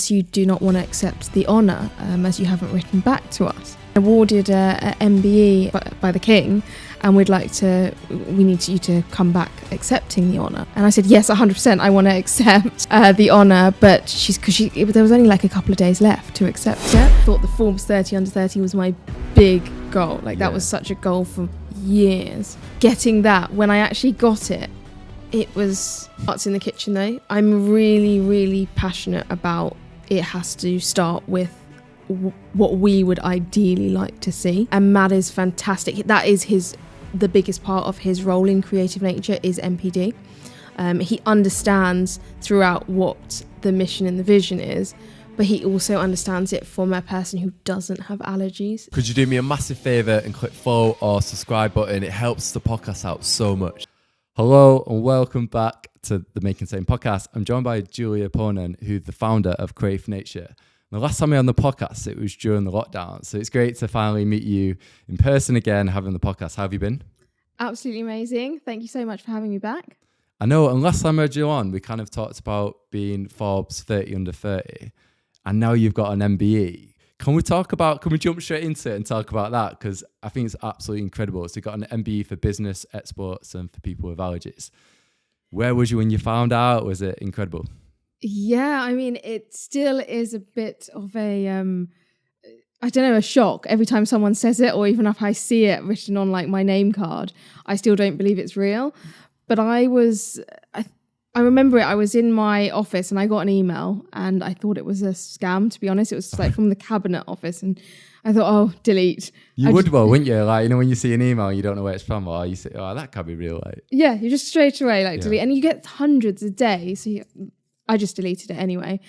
You do not want to accept the honour as you haven't written back to us. Awarded a MBE by the King, and we need you to come back accepting the honour. And I said, yes, 100%, I want to accept the honour, but there was only like a couple of days left to accept it. I thought the Forbes 30 under 30 was my big goal. That was such a goal for years. Getting that, when I actually got it, it was arts in the kitchen though. I'm really, really passionate about it has to start with what we would ideally like to see. And Matt is fantastic. That is the biggest part of his role in Creative Nature is MPD. He understands throughout what the mission and the vision is, but he also understands it from a person who doesn't have allergies. Could you do me a massive favour and click follow or subscribe button? It helps the podcast out so much. Hello and welcome back to the Making Sane podcast. I'm joined by Julianne Ponan, who's the founder of Creative Nature. The last time we were on the podcast, it was during the lockdown. So it's great to finally meet you in person again, having the podcast. How have you been? Absolutely amazing. Thank you so much for having me back. I know, and last time I had you on, we kind of talked about being Forbes 30 under 30. And now you've got an MBE. Can we jump straight into it and talk about that? Because I think it's absolutely incredible. So you've got an MBE for business, exports, and for people with allergies. Where was you when you found out? Was it incredible? Yeah, I mean, it still is a bit of a shock every time someone says it, or even if I see it written on like my name card, I still don't believe it's real. But I remember it, I was in my office and I got an email and I thought it was a scam, to be honest. It was like from the cabinet office and I thought, oh, delete. Wouldn't you? Like, when you see an email, you don't know where it's from, or you say, oh, that can't be real. Like, yeah, you just straight away delete. And you get hundreds a day. So I just deleted it anyway.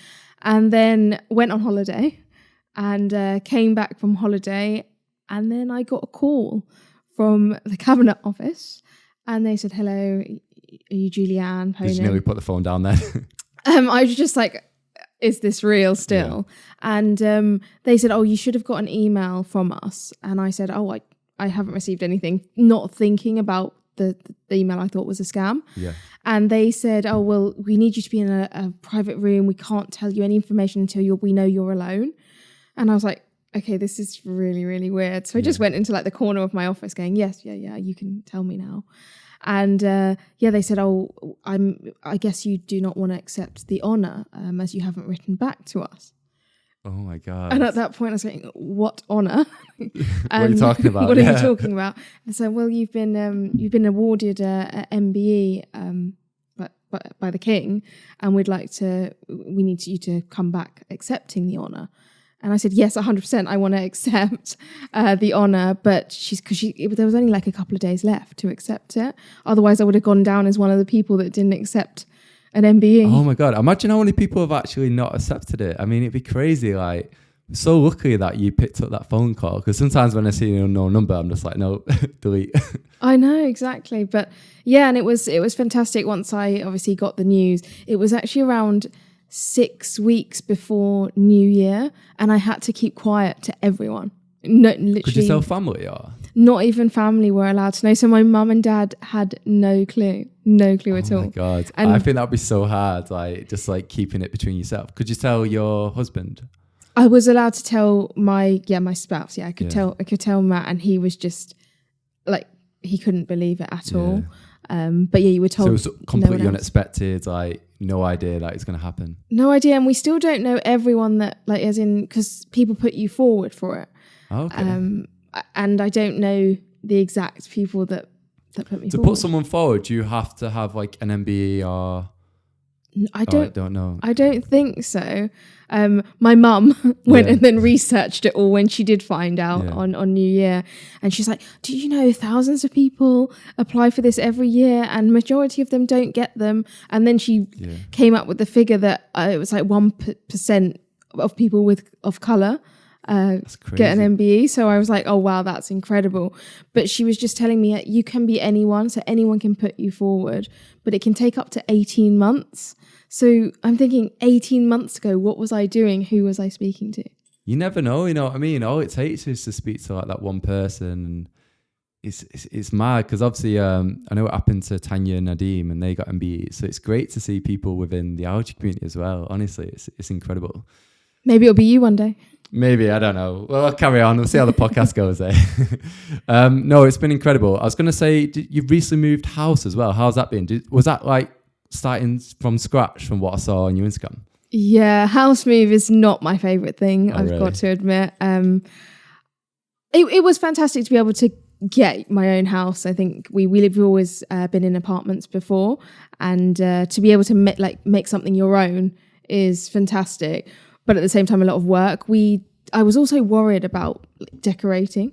And then went on holiday and came back from holiday. And then I got a call from the cabinet office and they said, hello, are you Julianne Ponan? Did you nearly put the phone down there? I was just like, is this real still? Yeah. And they said, oh, you should have got an email from us. And I said, oh, I haven't received anything, not thinking about the email I thought was a scam. Yeah. And they said, oh, well, we need you to be in a private room. We can't tell you any information until we know you're alone. And I was like, okay, this is really, really weird. So I just went into like the corner of my office going, yes, yeah, you can tell me now. And they said, oh, I guess you do not want to accept the honour as you haven't written back to us. Oh my God. And at that point I was going, what honour? What are you talking about? What are you talking about? And so, well, you've been awarded a MBE by the King, and we need you to come back accepting the honour. And I said, yes, 100%, I want to accept the honour, but there was only like a couple of days left to accept it. Otherwise, I would have gone down as one of the people that didn't accept an MBE. Oh my God, imagine how many people have actually not accepted it. I mean, it'd be crazy. Like, so lucky that you picked up that phone call, because sometimes when I see an unknown number, I'm just like, no, delete. I know, exactly. But yeah, and it was fantastic once I obviously got the news. It was actually around 6 weeks before New Year, and I had to keep quiet to everyone. No, literally. Could you tell family or? Not even family were allowed to know. So my mum and dad had no clue at all. Oh my God. And I think that'd be so hard, like just like keeping it between yourself. Could you tell your husband? I was allowed to tell my spouse. Yeah, I could tell Matt, and he was just like, he couldn't believe it at all. But yeah, you were told. So it was completely unexpected, like no idea that it's going to happen. No idea. And we still don't know everyone that, like, as in, because people put you forward for it. Okay. And I don't know the exact people that put me forward. To put someone forward, do you have to have like an MBE or? I don't know. I don't think so. My mum went and then researched it all when she did find out on New Year. And she's like, do you know thousands of people apply for this every year and majority of them don't get them? And then she came up with the figure that it was like 1% of people of colour get an MBE. So I was like, oh wow, that's incredible. But she was just telling me you can be anyone, so anyone can put you forward, but it can take up to 18 months. So I'm thinking 18 months ago, what was I doing? Who was I speaking to? You never know, you know what I mean? All it takes is to speak to like that one person, and it's mad because obviously I know what happened to Tanya and Nadeem and they got MBE. So it's great to see people within the allergy community as well. Honestly, it's incredible. Maybe it'll be you one day. Maybe, I don't know. Well, I'll carry on. We'll see how the podcast goes there. No, it's been incredible. I was going to say, you've recently moved house as well. How's that been? Was that like starting from scratch from what I saw on your Instagram? Yeah, house move is not my favourite thing, I've really? got to admit. It was fantastic to be able to get my own house. I think we've always been in apartments before, and to be able to make something your own is fantastic. But at the same time, a lot of work. I was also worried about decorating,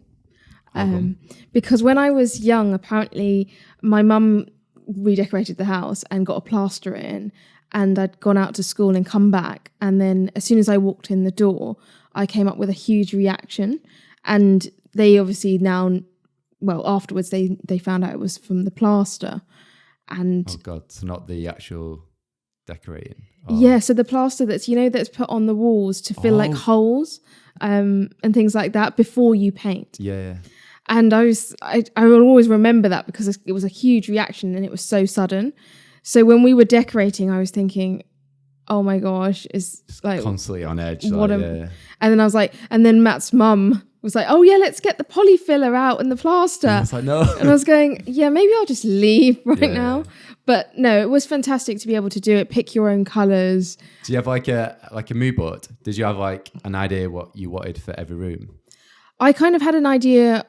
because when I was young, apparently my mum redecorated the house and got a plaster in, and I'd gone out to school and come back, and then as soon as I walked in the door, I came up with a huge reaction, and they obviously afterwards they found out it was from the plaster, and oh god, so not the actual decorating. Yeah, so the plaster that's put on the walls to fill like holes and things like that before you paint. Yeah. And I will always remember that because it was a huge reaction and it was so sudden. So when we were decorating, I was thinking, oh my gosh, it's like constantly on edge. And then I was like, and then Matt's mum was like, oh yeah, let's get the polyfiller out and the plaster. And I was like, no. And I was going, yeah, maybe I'll just leave now. But no, it was fantastic to be able to do it, pick your own colours. Do you have like a mood board? Did you have like an idea what you wanted for every room? I kind of had an idea.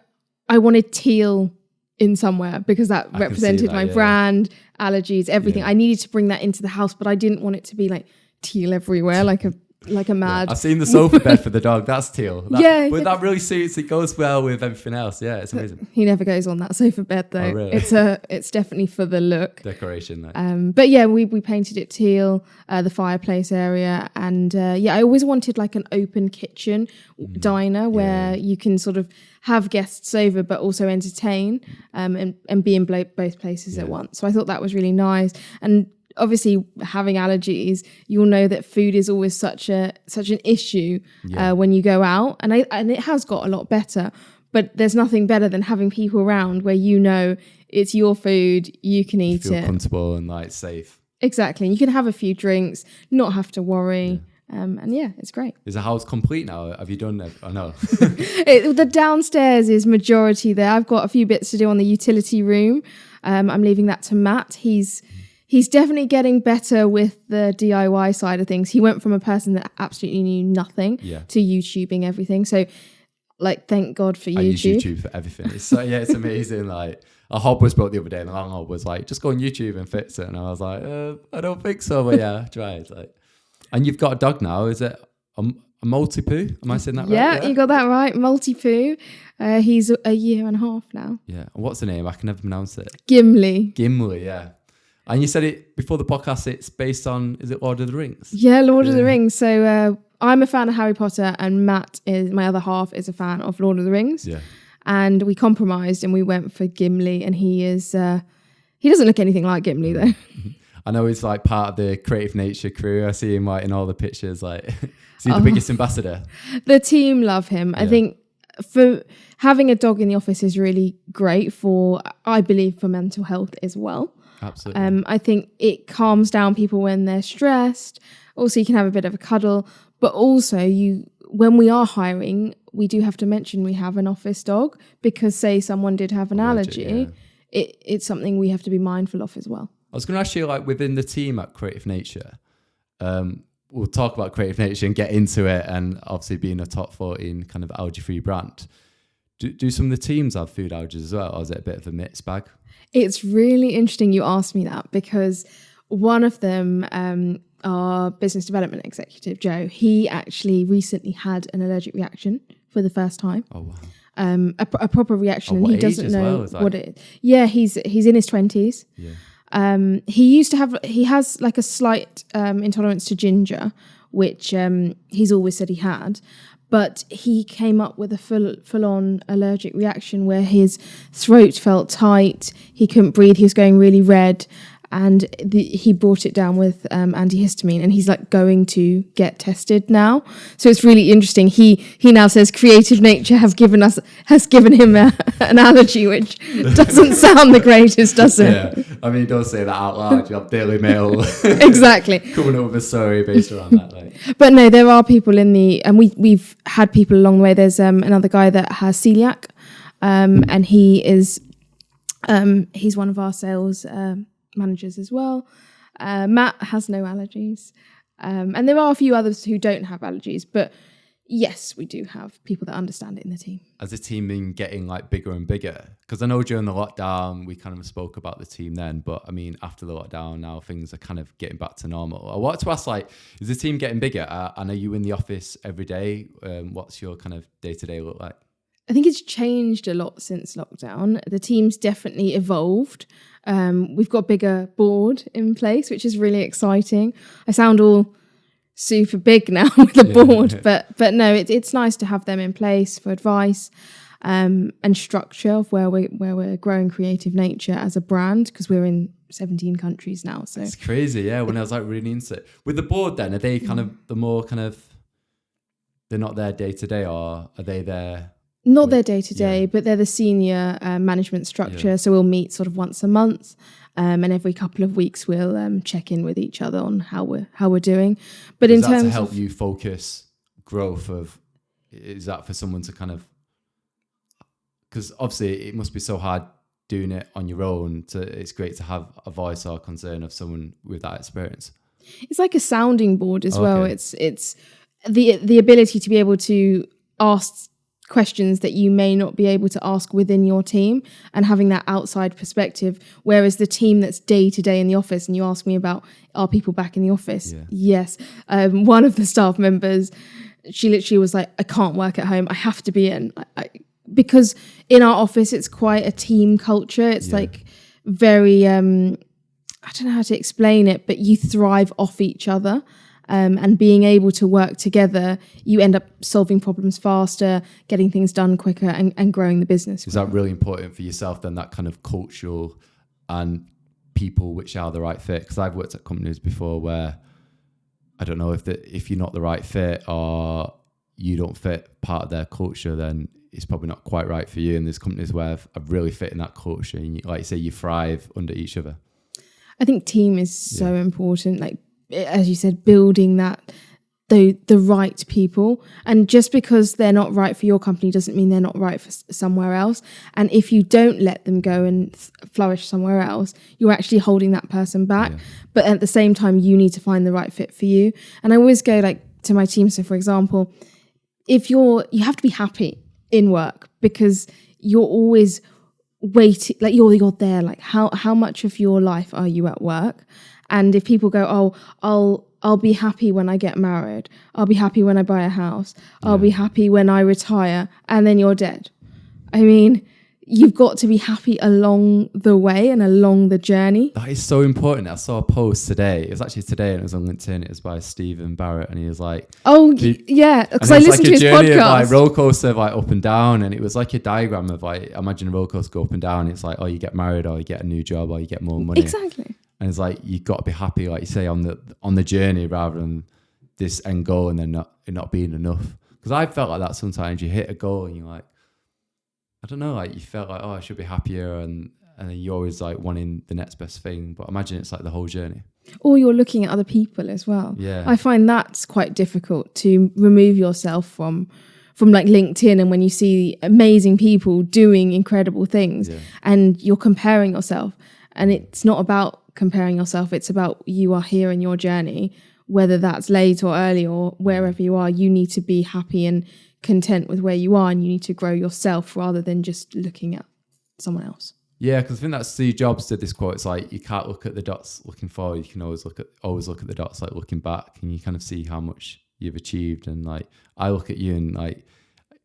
I wanted teal in somewhere because that represented my brand, allergies, everything. Yeah. I needed to bring that into the house, but I didn't want it to be like teal everywhere, like a mad. Yeah, I've seen the sofa bed for the dog. That's teal. But that really suits. It goes well with everything else. Yeah, it's amazing. He never goes on that sofa bed though. Oh, really? It's definitely for the look. Decoration. But yeah, we painted it teal, the fireplace area, and I always wanted like an open kitchen diner where you can sort of have guests over but also entertain and be in both places at once. So I thought that was really nice. And obviously, having allergies, you'll know that food is always such an issue when you go out, and it has got a lot better. But there's nothing better than having people around where it's your food, you can eat it, feel comfortable and like safe. Exactly, you can have a few drinks, not have to worry. It's great. Is the house complete now? Have you done it? I know. The downstairs is majority there. I've got a few bits to do on the utility room. I'm leaving that to Matt. He's definitely getting better with the DIY side of things. He went from a person that absolutely knew nothing to YouTubing everything. So, like, thank God for YouTube. I use YouTube for everything. It's amazing. Like, a hob was broke the other day, and the long hob was like, just go on YouTube and fix it. And I was like, I don't think so, but yeah, try it. Like, and you've got a dog now. Is it a multi-poo? Am I saying that right? Yeah, you got that right. Multi-poo. He's a year and a half now. Yeah. And what's the name? I can never pronounce it. Gimli, yeah. And you said it before the podcast, it's based on, is it Lord of the Rings? Yeah, Lord of the Rings. So I'm a fan of Harry Potter, and Matt, my other half, is a fan of Lord of the Rings. Yeah. And we compromised and we went for Gimli, and he doesn't look anything like Gimli though. I know he's like part of the Creative Nature crew. I see him like in all the pictures. Like, is he the biggest ambassador? The team love him. Yeah. I think for having a dog in the office is really great I believe for mental health as well. Absolutely. I think it calms down people when they're stressed. Also, you can have a bit of a cuddle, but also when we are hiring, we do have to mention we have an office dog because say someone did have an allergy, it's something we have to be mindful of as well. I was going to ask you, like, within the team at Creative Nature, we'll talk about Creative Nature and get into it, and obviously being a top 14 kind of allergy-free brand. Do some of the teams have food allergies as well, or is it a bit of a mixed bag? It's really interesting you asked me that because one of them, our business development executive, Joe, he actually recently had an allergic reaction for the first time. Oh, wow. A proper reaction, and he doesn't know what it is. Yeah, he's in his 20s. Yeah. He has like a slight intolerance to ginger, which he's always said he had, but he came up with a full-on allergic reaction where his throat felt tight, he couldn't breathe, he was going really red, and he brought it down with antihistamine, and he's like going to get tested now. So it's really interesting. He now says creative nature has given him an allergy, which doesn't sound the greatest, does it? Yeah, I mean, don't say that out loud. You have Daily Mail exactly coming up with a story based around that. Like. But no, there are people and we've had people along the way. There's another guy that has celiac, and he's one of our sales managers as well. Matt has no allergies, and there are a few others who don't have allergies, but yes, we do have people that understand it in the team. Has the team been getting like bigger and bigger? Because I know during the lockdown we kind of spoke about the team then, but I mean after the lockdown now things are kind of getting back to normal. I wanted to ask, like, is the team getting bigger? And are you in the office every day? What's your kind of day-to-day look like? I think it's changed a lot since lockdown. The team's definitely evolved. We've got a bigger board in place, which is really exciting. I sound all super big now with the board, but no, it's nice to have them in place for advice and structure of where we're growing Creative Nature as a brand, because we're in 17 countries now. So it's crazy, yeah. When I was like reading into it with the board, then are they kind of the more kind of, they're not there day to day, or are they there? Not their day-to-day, but they're the senior management structure. Yeah. So we'll meet sort of once a month, and every couple of weeks we'll check in with each other on how we're doing. But in terms to help you focus growth of, is that for someone to kind of, because obviously it must be so hard doing it on your own. It's great to have a voice or concern of someone with that experience. It's like a sounding board as well. It's the ability to be able to ask questions that you may not be able to ask within your team, and having that outside perspective, whereas the team that's day to day in the office, and you ask me about, are people back in the office? Yes. One of the staff members, she literally was like, I can't work at home, I have to be in. Because in our office it's quite a team culture. It's like very I don't know how to explain it, but you thrive off each other. And being able to work together, you end up solving problems faster, getting things done quicker, and growing the business. Is that really important for yourself then, that kind of cultural and people which are the right fit? Because I've worked at companies before where I don't know if you're not the right fit or you don't fit part of their culture, then it's probably not quite right for you. And there's companies where I've really fit in that culture, and like you say, you thrive under each other. I think team is so important. Like, as you said, building that the right people, and just because they're not right for your company doesn't mean they're not right for somewhere else. And if you don't let them go and flourish somewhere else, you're actually holding that person back. But at the same time, you need to find the right fit for you. And I always go like to my team, so for example, if you have to be happy in work, because you're always waiting, like you're there, like how much of your life are you at work? And if people go, oh, I'll be happy when I get married, I'll be happy when I buy a house, I'll be happy when I retire, and then you're dead. I mean, you've got to be happy along the way and along the journey. That is so important. I saw a post today. It was actually today, and it was on LinkedIn. It was by Stephen Barrett, and he was like, "Oh, yeah," because I listened to his podcast. Like roller coaster, like up and down, and it was like a diagram of like, imagine a roller coaster go up and down. It's like, oh, you get married, or you get a new job, or you get more money. Exactly. And it's like, you've got to be happy, like you say, on the journey rather than this end goal and then not being enough. Because I felt like that sometimes. You hit a goal and you're like, I don't know, like you felt like, oh, I should be happier, and then you're always like wanting the next best thing. But imagine it's like the whole journey. Or you're looking at other people as well. Yeah. I find that's quite difficult to remove yourself from like LinkedIn, and when you see amazing people doing incredible things and you're comparing yourself, and it's not about comparing yourself, it's about you are here in your journey, whether that's late or early or wherever you are. You need to be happy and content with where you are, and you need to grow yourself rather than just looking at someone else. Yeah, because I think that's Steve Jobs did this quote. It's like, you can't look at the dots looking forward, you can always look at the dots like looking back, and you kind of see how much you've achieved. And like, I look at you and like,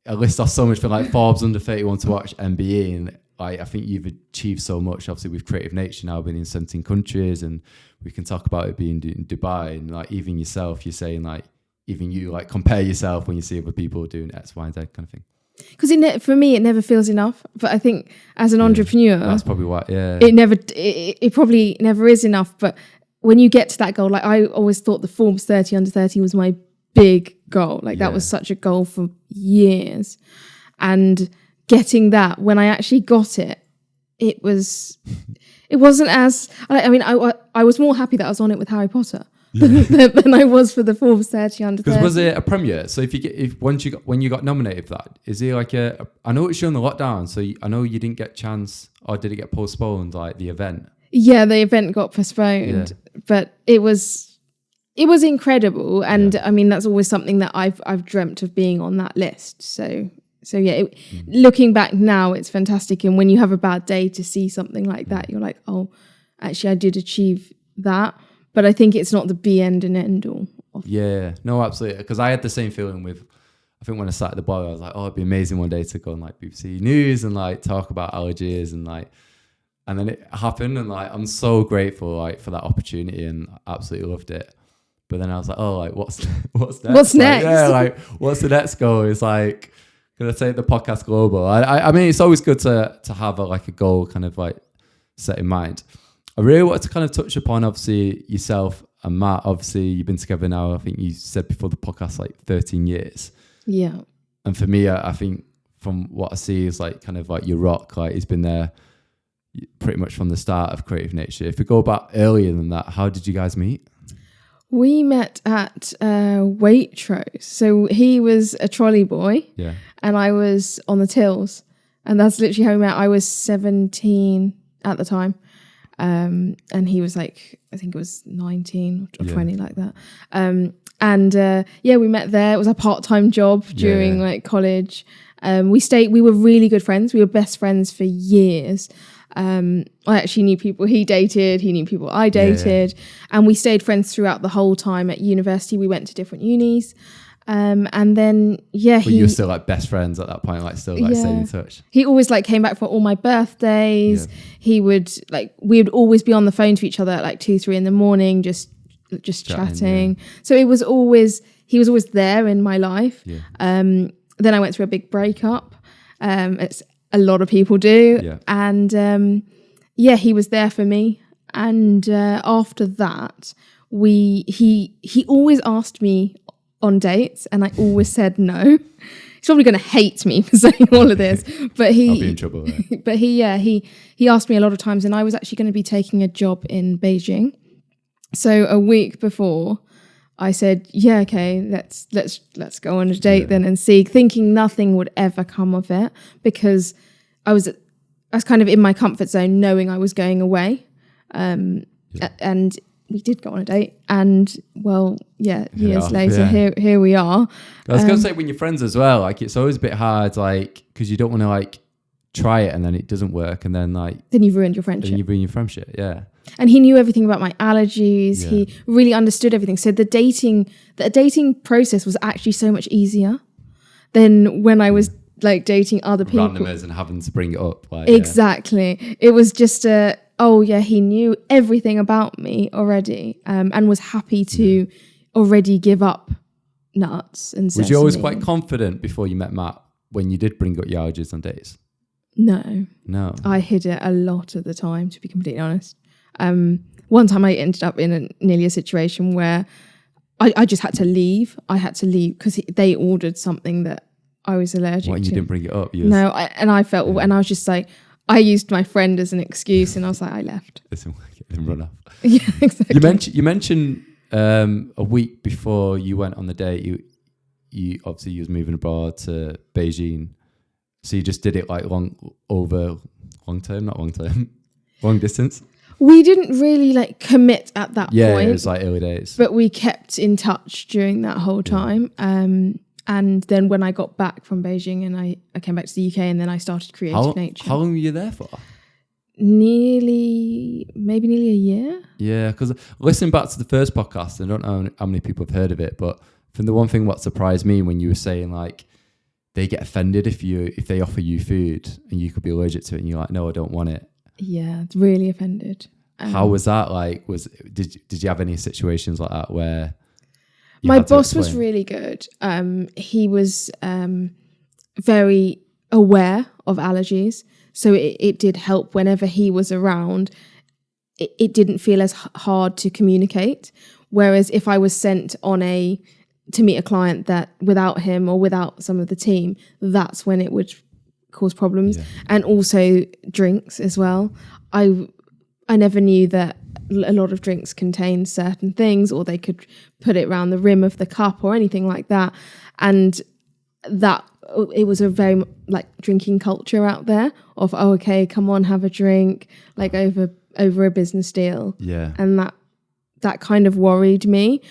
I list off so much for like Forbes under 31 to watch MBE, and like, I think you've achieved so much. Obviously, with Creative Nature now being in 17 countries, and we can talk about it being in Dubai. And like, even yourself, you're saying like, even you like compare yourself when you see other people doing X, Y, and Z kind of thing. Because for me, it never feels enough. But I think as an entrepreneur, that's probably why. Yeah, it probably never is enough. But when you get to that goal, like I always thought the Forbes 30 under 30 was my big goal. Like that was such a goal for years. And getting that, when I actually got it, it wasn't as, I mean, I was more happy that I was on it with Harry Potter than I was for the Forbes 30 under 30. Because was it a premiere? So when you got nominated for that, is it like I know it's during the lockdown, so I know you didn't get a chance, or did it get postponed, like the event? Yeah, the event got postponed, but it was incredible. And I mean, that's always something that I've dreamt of being on that list. So yeah, looking back now, it's fantastic. And when you have a bad day, to see something like that, you're like, oh, actually, I did achieve that. But I think it's not the be end and end all. Yeah, no, absolutely. Because I had the same feeling with, I think when I started the blog, I was like, oh, it'd be amazing one day to go on like BBC News and like talk about allergies and then it happened, and like I'm so grateful like for that opportunity and absolutely loved it. But then I was like, oh, like what's next? What's next? Like what's the next goal? It's like, gonna take the podcast global. I mean, it's always good to have a goal kind of like set in mind. I really wanted to kind of touch upon, obviously, yourself and Matt. Obviously, you've been together now, I think you said before the podcast, like 13 years. Yeah. And for me, I think from what I see is like kind of like your rock, like he's been there pretty much from the start of Creative Nature. If we go back earlier than that, how did you guys meet? We met at Waitrose. So he was a trolley boy and I was on the tills. And that's literally how we met. I was 17 at the time. And he was like, I think it was 19 or 20, like that. We met there. It was a part-time job during like college. We were really good friends. We were best friends for years. I actually knew people he dated, he knew people I dated, and we stayed friends throughout the whole time at university. We went to different unis. And then, but you were still like best friends at that point, like still like staying in touch. He always like came back for all my birthdays. He would we would always be on the phone to each other at like 2-3 in the morning, just chatting. So he was always there in my life. Then I went through a big breakup. It's a lot of people do. And he was there for me. And after that, he always asked me on dates, and I always said no. He's probably going to hate me for saying all of this, but I'll be in trouble there. But he asked me a lot of times, and I was actually going to be taking a job in Beijing. So a week before, I said, yeah, okay, let's go on a date then and see, thinking nothing would ever come of it, because I was kind of in my comfort zone, knowing I was going away, and we did go on a date, and years later, here we are. I was going to say, when you're friends as well, like it's always a bit hard, like, because you don't want to like try it and then it doesn't work, and then you've ruined your friendship. Yeah. And he knew everything about my allergies. Yeah. He really understood everything. So the dating process was actually so much easier than when I was like dating other people. Randomers and having to bring it up. Exactly. It was just he knew everything about me already, and was happy to already give up nuts and sesame. Was you always quite confident before you met Matt when you did bring up your allergies on dates? No. I hid it a lot of the time, to be completely honest. One time I ended up in nearly a situation where I just had to leave. I had to leave because they ordered something that I was allergic to. And you didn't bring it up? I felt, and I was just like, I used my friend as an excuse, and I was like, I left. Listen, didn't run off. Yeah, exactly. You mentioned a week before you went on the date, you obviously you was moving abroad to Beijing, so you just did it like long distance. We didn't really like commit at that point. Yeah, it was like early days. But we kept in touch during that whole time. And then when I got back from Beijing and I came back to the UK, and then I started Creative Nature. How long were you there for? Maybe nearly a year. Yeah, because listening back to the first podcast, I don't know how many people have heard of it, but from the one thing what surprised me when you were saying like they get offended if they offer you food and you could be allergic to it, and you're like, no, I don't want it. Yeah, really offended. How was that like? Did you have any situations like that where my boss was really good? He was very aware of allergies. So it did help whenever he was around. It didn't feel as hard to communicate. Whereas if I was sent to meet a client that without him or without some of the team, that's when it would cause problems. Yeah. And also drinks as well. I never knew that a lot of drinks contain certain things, or they could put it around the rim of the cup or anything like that. And that it was a very like drinking culture out there of, oh, okay, come on, have a drink, like over a business deal. Yeah. And that kind of worried me.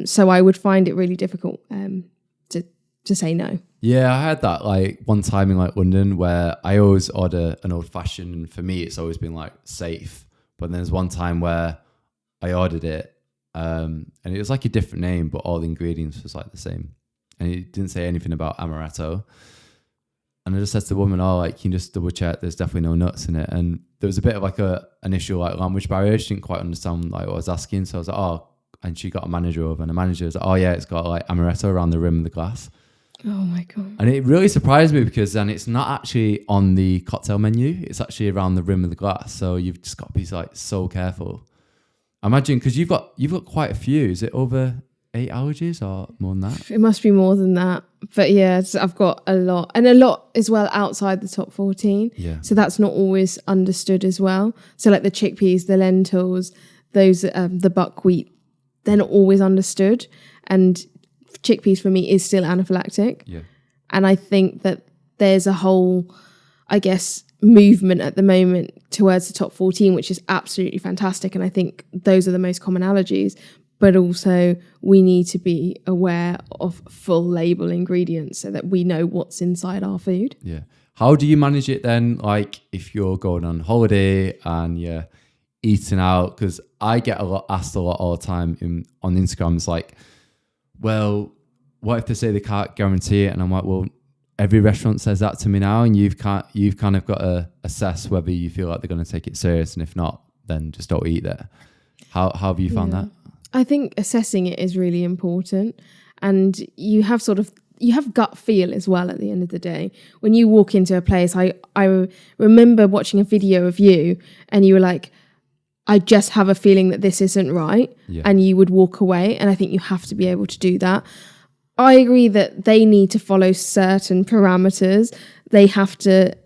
So I would find it really difficult to say no. Yeah, I had that like one time in like London where I always order an old fashioned, and for me it's always been like safe. But there's one time where I ordered it and it was like a different name, but all the ingredients was like the same. And it didn't say anything about amaretto. And I just said to the woman, oh, like, can you just double check there's definitely no nuts in it? And there was a bit of like an initial like language barrier. She didn't quite understand like what I was asking. So I was like, oh, and she got a manager over, and the manager was like, oh yeah, it's got like amaretto around the rim of the glass. Oh my God. And it really surprised me because then it's not actually on the cocktail menu. It's actually around the rim of the glass. So you've just got to be like so careful. Imagine, because you've got quite a few. Is it over 8 allergies or more than that? It must be more than that. But yeah, I've got a lot. And a lot as well outside the top 14. Yeah. So that's not always understood as well. So like the chickpeas, the lentils, those the buckwheat, they're not always understood. And chickpeas for me is still anaphylactic. Yeah. And I think that there's a whole, I guess, movement at the moment towards the top 14, which is absolutely fantastic. And I think those are the most common allergies. But also we need to be aware of full label ingredients so that we know what's inside our food. Yeah. How do you manage it then? Like if you're going on holiday and you're eating out, because I get asked a lot all the time on Instagram. It's like, well, what if they say they can't guarantee it? And I'm like, well, every restaurant says that to me now, and you've kind of got to assess whether you feel like they're going to take it serious, and if not, then just don't eat there. How have you found that? I think assessing it is really important, and you have gut feel as well at the end of the day. When you walk into a place, I remember watching a video of you and you were like, I just have a feeling that this isn't right. Yeah. And you would walk away. And I think you have to be able to do that. I agree that they need to follow certain parameters. They have to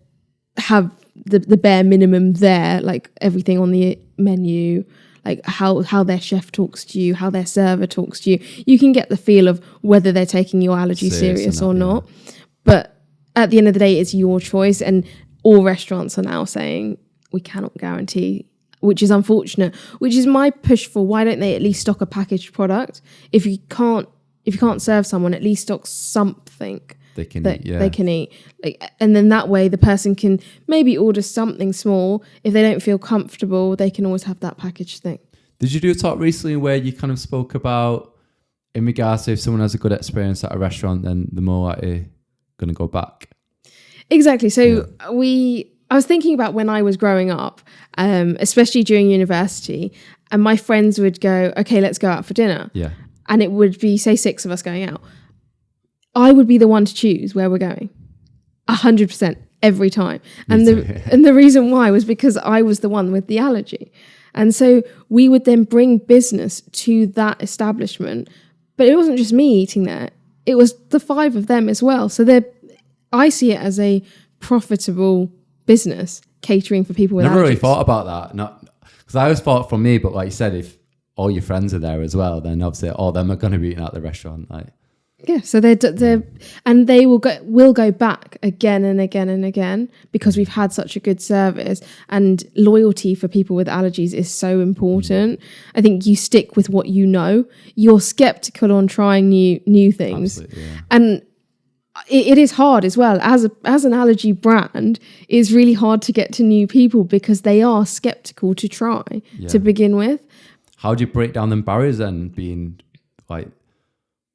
have the bare minimum there, like everything on the menu, like how their chef talks to you, how their server talks to you. You can get the feel of whether they're taking your allergy serious or not. Yeah. But at the end of the day, it's your choice. And all restaurants are now saying we cannot guarantee, which is unfortunate, which is my push for why don't they at least stock a packaged product? If you can't serve someone, at least stock something they can eat. Yeah. They can eat. And then that way the person can maybe order something small. If they don't feel comfortable, they can always have that packaged thing. Did you do a talk recently where you kind of spoke about in regards to if someone has a good experience at a restaurant, then the more likely going to go back? Exactly. So I was thinking about when I was growing up, especially during university, and my friends would go, okay, let's go out for dinner. Yeah. And it would be, say, 6 of us going out. I would be the one to choose where we're going 100% every time. And the reason why was because I was the one with the allergy. And so we would then bring business to that establishment. But it wasn't just me eating there. It was the 5 of them as well. So I see it as a profitable business catering for people with allergies. Never really thought about that. Because I always thought for me, but like you said, if all your friends are there as well, then obviously all of them are going to be eating at the restaurant. Like. Yeah, so they're and they will go back again and again and again because we've had such a good service, and loyalty for people with allergies is so important. I think you stick with what you know. You're skeptical on trying new things. Absolutely, yeah. And it is hard as well. As an allergy brand, it's really hard to get to new people because they are skeptical to try to begin with. How do you break down them barriers then, being like,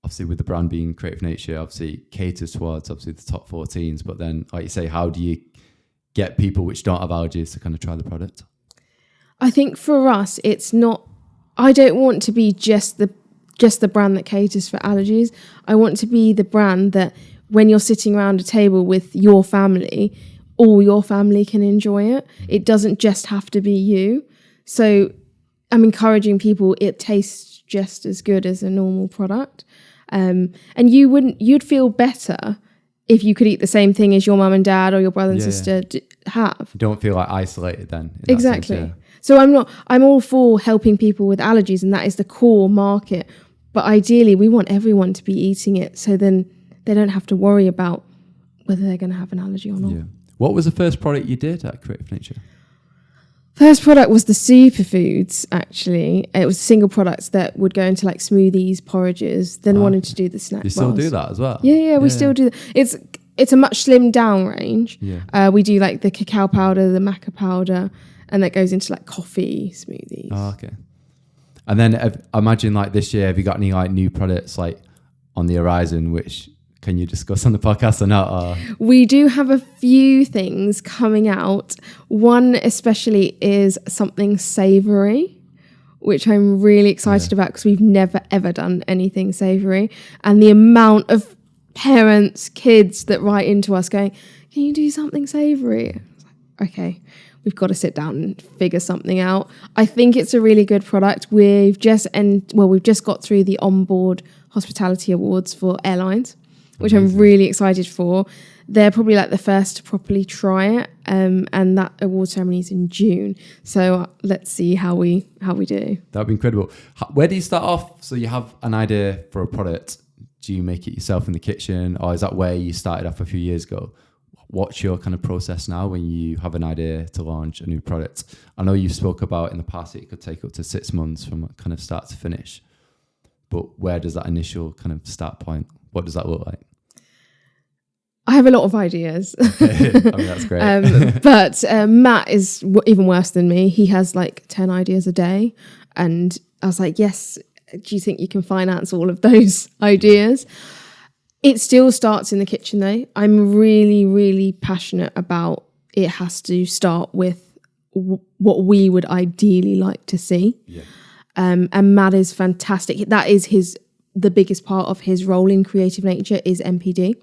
obviously with the brand being creative nature, obviously caters towards obviously the top 14s, but then like you say, how do you get people which don't have allergies to kind of try the product? I think for us, it's not, I don't want to be just the brand that caters for allergies. I want to be the brand that when you're sitting around a table with your family, all your family can enjoy it. It doesn't just have to be you. So I'm encouraging people, it tastes just as good as a normal product. And you'd feel better if you could eat the same thing as your mum and dad or your brother and sister have. You don't feel like isolated then. Exactly. Sense, yeah. So I'm all for helping people with allergies, and that is the core market. But ideally, we want everyone to be eating it, so then they don't have to worry about whether they're going to have an allergy or not. Yeah. What was the first product you did at Creative Nature? First product was the superfoods, actually. It was single products that would go into like smoothies, porridges, then wanted to do the snack You still bars. do that as well? Yeah, we still do that. It's a much slimmed down range. Yeah. We do like the cacao powder, the maca powder, and that goes into like coffee smoothies. Oh, okay. And then I imagine like this year, have you got any like new products like on the horizon, which can you discuss on the podcast or not? Or? We do have a few things coming out. One especially is something savoury, which I'm really excited about because we've never ever done anything savoury. And the amount of parents, kids that write into us going, can you do something savoury? Okay, we've got to sit down and figure something out. I think it's a really good product. We've just got through the onboard hospitality awards for airlines, which I'm really excited for. They're probably like the first to properly try it, and that award ceremony is in June. So let's see how we do. That'd be incredible. Where do you start off? So you have an idea for a product. Do you make it yourself in the kitchen, or is that where you started off a few years ago? What's your kind of process now when you have an idea to launch a new product? I know you spoke about in the past it could take up to 6 months from kind of start to finish. But where does that initial kind of start point, what does that look like? I have a lot of ideas. Okay. I mean, that's great. But Matt is even worse than me. He has like 10 ideas a day. And I was like, yes, do you think you can finance all of those ideas? It still starts in the kitchen though. I'm really, really passionate about it has to start with what we would ideally like to see. Yeah. And Matt is fantastic. That is the biggest part of his role in Creative Nature is MPD.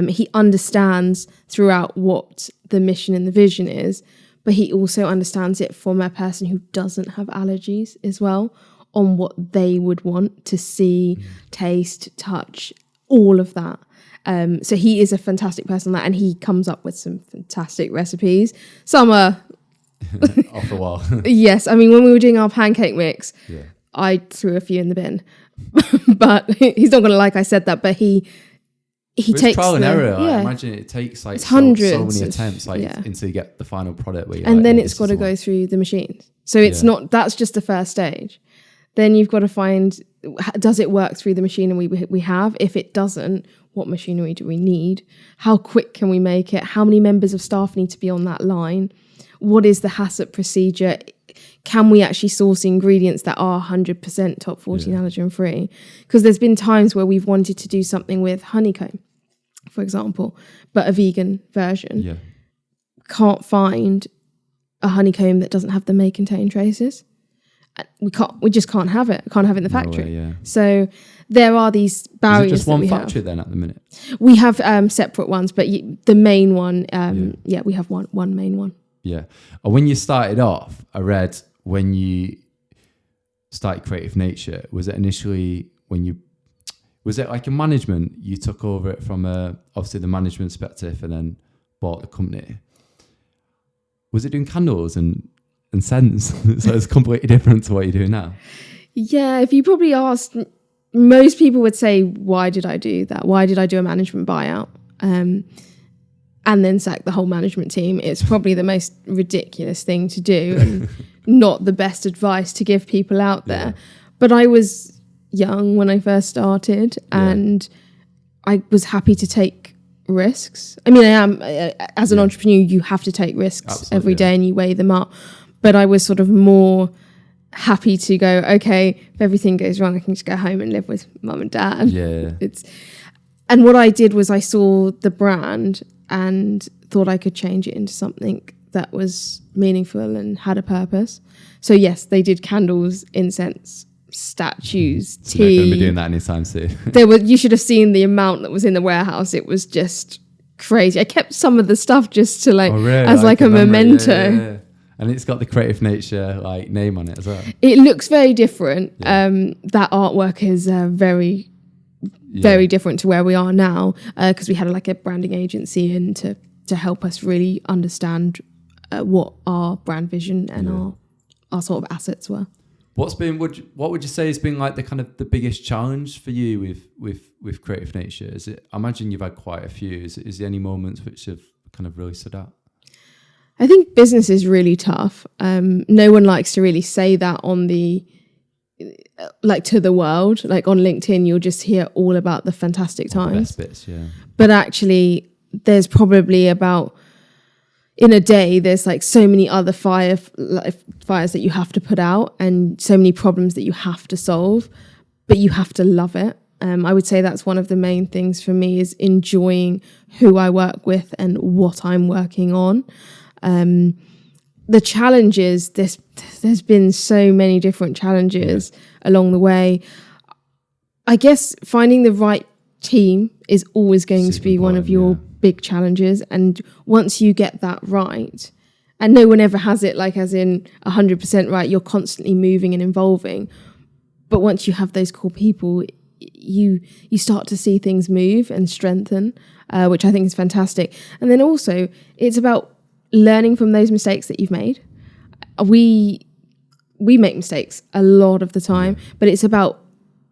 He understands throughout what the mission and the vision is, but he also understands it from a person who doesn't have allergies as well, on what they would want to see, taste, touch, all of that. So he is a fantastic person on that, and he comes up with some fantastic recipes. Some are off the wall. Yes, I mean, when we were doing our pancake mix, I threw a few in the bin. But he's not going to like I said that, but he takes trial and error. I imagine it takes like so many attempts until you get the final product. Where and then it's got to go through the machines. So it's not, that's just the first stage. Then you've got to find, does it work through the machinery we have? If it doesn't, what machinery do we need? How quick can we make it? How many members of staff need to be on that line? What is the HACCP procedure? Can we actually source ingredients that are 100% top 14 allergen free? Because there's been times where we've wanted to do something with honeycomb, for example, but a vegan version. Yeah. Can't find a honeycomb that doesn't have the may contain traces. We just can't have it. Can't have it in the factory. No way, So there are these barriers. Is it just one factory then at the minute? We have separate ones, but the main one, we have one main one. Yeah. And when you started off, I read when you started Creative Nature, was it initially was it like a management? You took over it from obviously the management perspective and then bought the company. Was it doing candles and scents? So it's completely different to what you're doing now. Yeah, if you probably asked, most people would say, why did I do that? Why did I do a management buyout? And then sack the whole management team. It's probably the most ridiculous thing to do and not the best advice to give people out there. Yeah. But I was young when I first started and I was happy to take risks. I mean, I am, as an entrepreneur, you have to take risks every day and you weigh them up. But I was sort of more happy to go, okay, if everything goes wrong, I can just go home and live with mum and dad. Yeah. And what I did was I saw the brand and thought I could change it into something that was meaningful and had a purpose. So yes, they did candles, incense, statues, So they're going to be tea. doing that anytime soon. You should have seen the amount that was in the warehouse. It was just crazy. I kept some of the stuff just to as like a memento. Yeah. And it's got the Creative Nature like name on it as well. It looks very different. That artwork is very different to where we are now, because we had like a branding agency in to help us really understand what our brand vision and our sort of assets were. What would you say has been like the kind of the biggest challenge for you with Creative Nature? Is it? I imagine you've had quite a few. Is there any moments which have kind of really stood out? I think business is really tough. No one likes to really say that on the to the world. Like on LinkedIn, you'll just hear all about the fantastic times. The best bits, yeah. But actually, there's probably about in a day, there's like so many other fires that you have to put out and so many problems that you have to solve, but you have to love it. I would say that's one of the main things for me is enjoying who I work with and what I'm working on. The challenges, there's been so many different challenges along the way. I guess finding the right team is always going to be one of your big challenges. And once you get that right, and no one ever has it like as in 100% right, you're constantly moving and evolving. But once you have those core people, you start to see things move and strengthen, which I think is fantastic. And then also it's about learning from those mistakes that you've made. We make mistakes a lot of the time, but it's about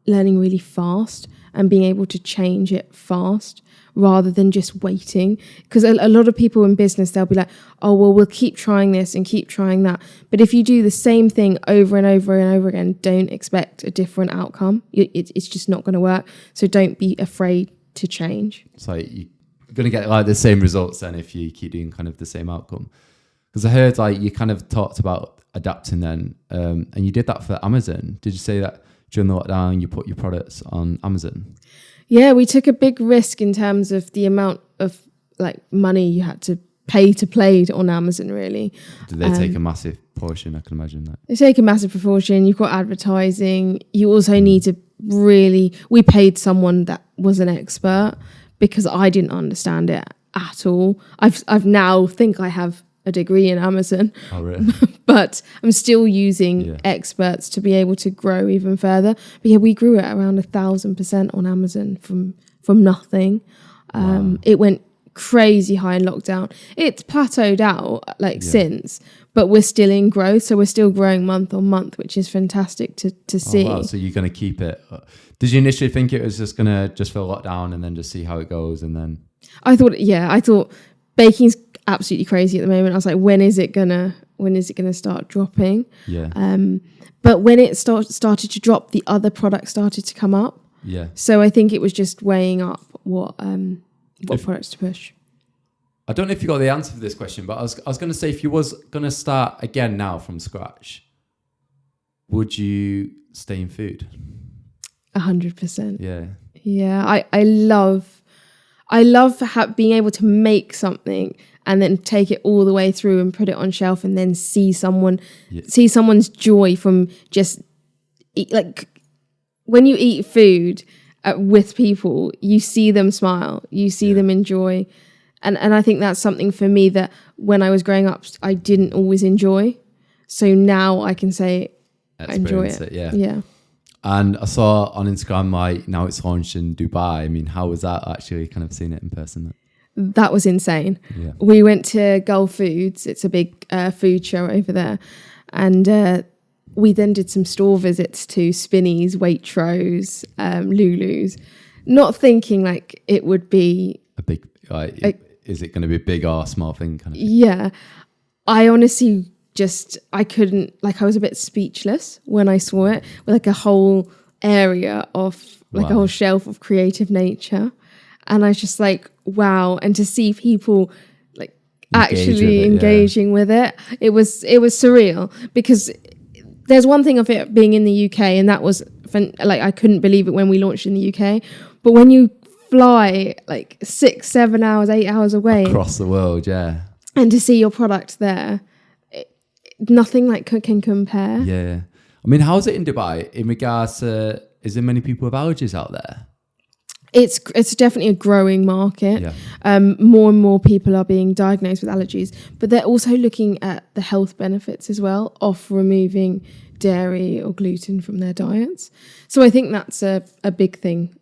learning really fast and being able to change it fast rather than just waiting. Because a lot of people in business, they'll be like, oh, well, we'll keep trying this and keep trying that. But if you do the same thing over and over and over again, don't expect a different outcome. It's just not going to work. So don't be afraid to change. It's like you're going to get like the same results then if you keep doing kind of the same outcome. Because I heard like you kind of talked about adapting then, and you did that for Amazon. Did you say that during the lockdown you put your products on Amazon? Yeah, we took a big risk in terms of the amount of like money you had to pay to play on Amazon, really. Did they take a massive portion? I can imagine that. They take a massive proportion. You've got advertising. You also need to we paid someone that was an expert because I didn't understand it at all. I've now think I have a degree in Amazon. Oh, really? But I'm still using experts to be able to grow even further. But yeah, we grew at around 1,000% on Amazon from nothing. Wow. It went crazy high in lockdown. It's plateaued out since, but we're still in growth. So we're still growing month on month, which is fantastic to see. Wow. So you're going to keep it. Did you initially think it was just going to just fill lockdown and then just see how it goes? And then I thought baking's absolutely crazy at the moment. I was like, when is it gonna start dropping? Yeah. But when it started to drop, the other products started to come up. Yeah. So I think it was just weighing up what products to push. I don't know if you got the answer for this question, but I was going to say, if you was going to start again now from scratch, would you stay in food? 100%. Yeah. Yeah. I love being able to make something and then take it all the way through and put it on shelf and then see someone's joy from just when you eat food with people, you see them smile, you see them enjoy. And I think that's something for me that when I was growing up, I didn't always enjoy. So now I can say I enjoy it. Yeah. And I saw on Instagram, like now it's launched in Dubai. I mean, how was that actually kind of seeing it in person? That was insane. Yeah. We went to Gulf Foods. It's a big food show over there. And we then did some store visits to Spinneys, Waitrose, Lulu's, not thinking like it would be a big, is it going to be a big or small thing kind of thing? Yeah. I honestly I couldn't, I was a bit speechless when I saw it, with like a whole area of a whole shelf of Creative Nature. And I was just like, wow. And to see people actually engaging with it, it was surreal, because there's one thing of it being in the UK, and that was I couldn't believe it when we launched in the UK. But when you fly 6, 7 hours, 8 hours away across the world, and to see your product there, nothing can compare. Yeah. I mean, how's it in Dubai in regards to, is there many people with allergies out there? It's definitely a growing market. Yeah. More and more people are being diagnosed with allergies, but they're also looking at the health benefits as well of removing dairy or gluten from their diets. So I think that's a big thing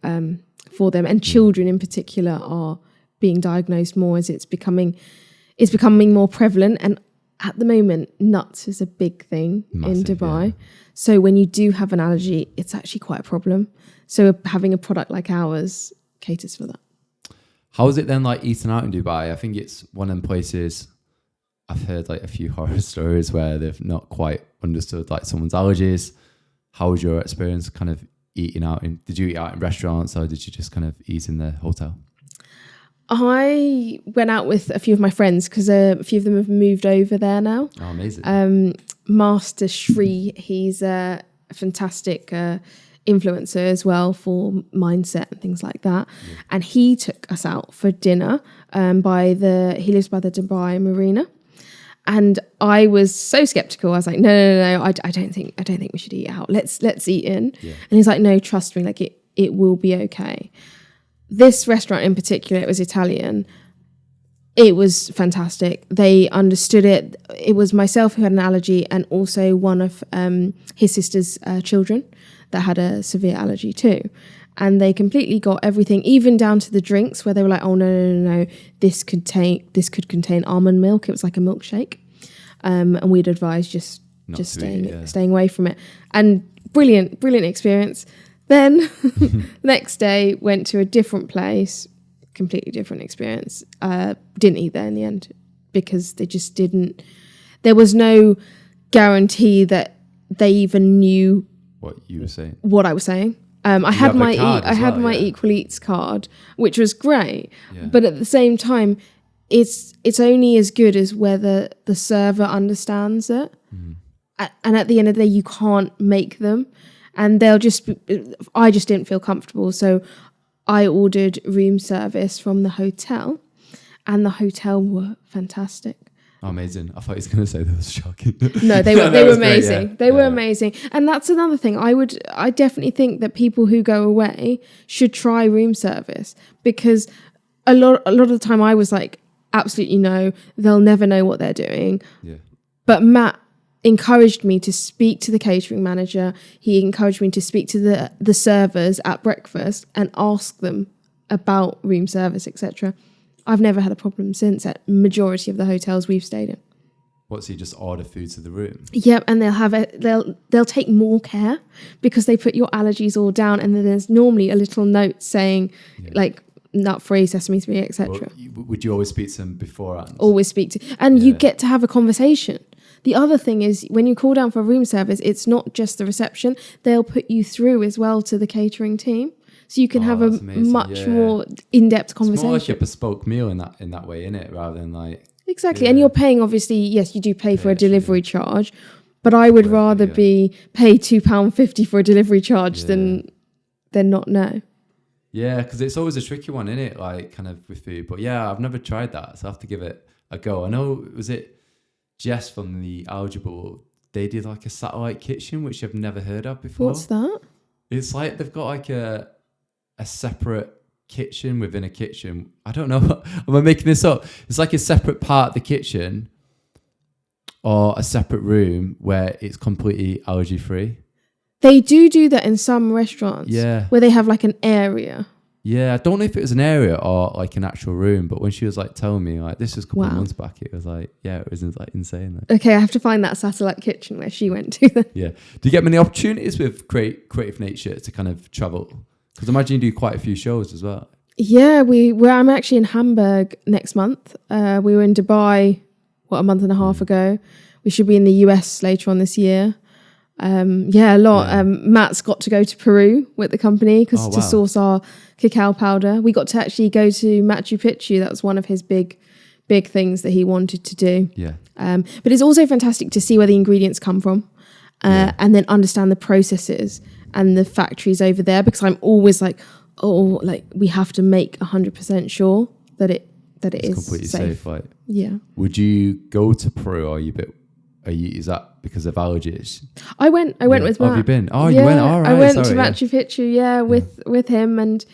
for them, and children in particular are being diagnosed more as it's becoming more prevalent. And at the moment, nuts is a big thing in Dubai. Yeah. So when you do have an allergy, it's actually quite a problem. So having a product like ours caters for that. How is it then like eating out in Dubai? I think it's one of them places I've heard like a few horror stories where they've not quite understood like someone's allergies. How was your experience kind of eating out? Did you eat out in restaurants or did you just kind of eat in the hotel? I went out with a few of my friends because a few of them have moved over there now. Oh, amazing. Master Shri, he's a fantastic influencer as well for mindset and things like that. Yeah. And he took us out for dinner he lives by the Dubai Marina. And I was so skeptical. I was like, no, I don't think we should eat out. Let's eat in. Yeah. And he's like, no, trust me, like it will be okay. This restaurant in particular, it was Italian. It was fantastic. They understood it. It was myself who had an allergy and also one of his sister's children that had a severe allergy too. And they completely got everything, even down to the drinks where they were like, oh, no, this could contain almond milk. It was like a milkshake. And we'd advise just staying away from it. And brilliant experience. Then next day went to a different place, completely different experience. Didn't eat there in the end because they just didn't. There was no guarantee that they even knew what you were saying. What I was saying. I had my Equal Eats card, which was great, but at the same time, it's only as good as whether the server understands it. And at the end of the day, you can't make them. And I just didn't feel comfortable. So I ordered room service from the hotel and the hotel were fantastic. Oh, amazing. I thought he was going to say that was shocking. No, they were amazing. Great, They were amazing. And that's another thing. I definitely think that people who go away should try room service because a lot of the time I was like, absolutely no, they'll never know what they're doing. Yeah. But Matt encouraged me to speak to the catering manager. He encouraged me to speak to the servers at breakfast and ask them about room service, etc. I've never had a problem since at majority of the hotels we've stayed in. What, so you just order food to the room? Yep, and they'll take more care because they put your allergies all down, and then there's normally a little note saying like nut-free, sesame-free, etc. Would you always speak to them beforehand? Always speak to, and you get to have a conversation. The other thing is when you call down for room service, it's not just the reception. They'll put you through as well to the catering team. So you can have a much more in-depth conversation. It's more like a bespoke meal in that way, innit? Rather than like... Exactly. Yeah. And you're paying, obviously, yes, you do pay for a delivery charge, but I would rather be pay £2.50 for a delivery charge than not know. Yeah, because it's always a tricky one, innit? Like kind of with food. But yeah, I've never tried that, so I have to give it a go. I know, was it Jess from the Allergy, they did like a satellite kitchen, which I've never heard of before. What's that? It's like they've got like a separate kitchen within a kitchen. I don't know. Am I making this up? It's like a separate part of the kitchen or a separate room where it's completely allergy free. They do that in some restaurants. Yeah. Where they have like an area. Yeah, I don't know if it was an area or like an actual room, but when she was like telling me, like this was a couple of months back, it was like, it was like insane. Like. Okay, I have to find that satellite kitchen where she went to then. Yeah. Do you get many opportunities with Creative Nature to kind of travel? Because I imagine you do quite a few shows as well. Yeah, I'm actually in Hamburg next month. We were in Dubai, a month and a half ago. We should be in the US later on this year. A lot. Yeah. Matt's got to go to Peru with the company to source our cacao powder. We got to actually go to Machu Picchu. That was one of his big things that he wanted to do. Yeah. But it's also fantastic to see where the ingredients come from and then understand the processes and the factories over there, because I'm always like, we have to make 100% sure that it is completely safe. Right? Yeah. Would you go to Peru, or are you is that because of allergies? I went with Matt. Have you been? Oh, you went. All right. I went to Machu Picchu, with him, and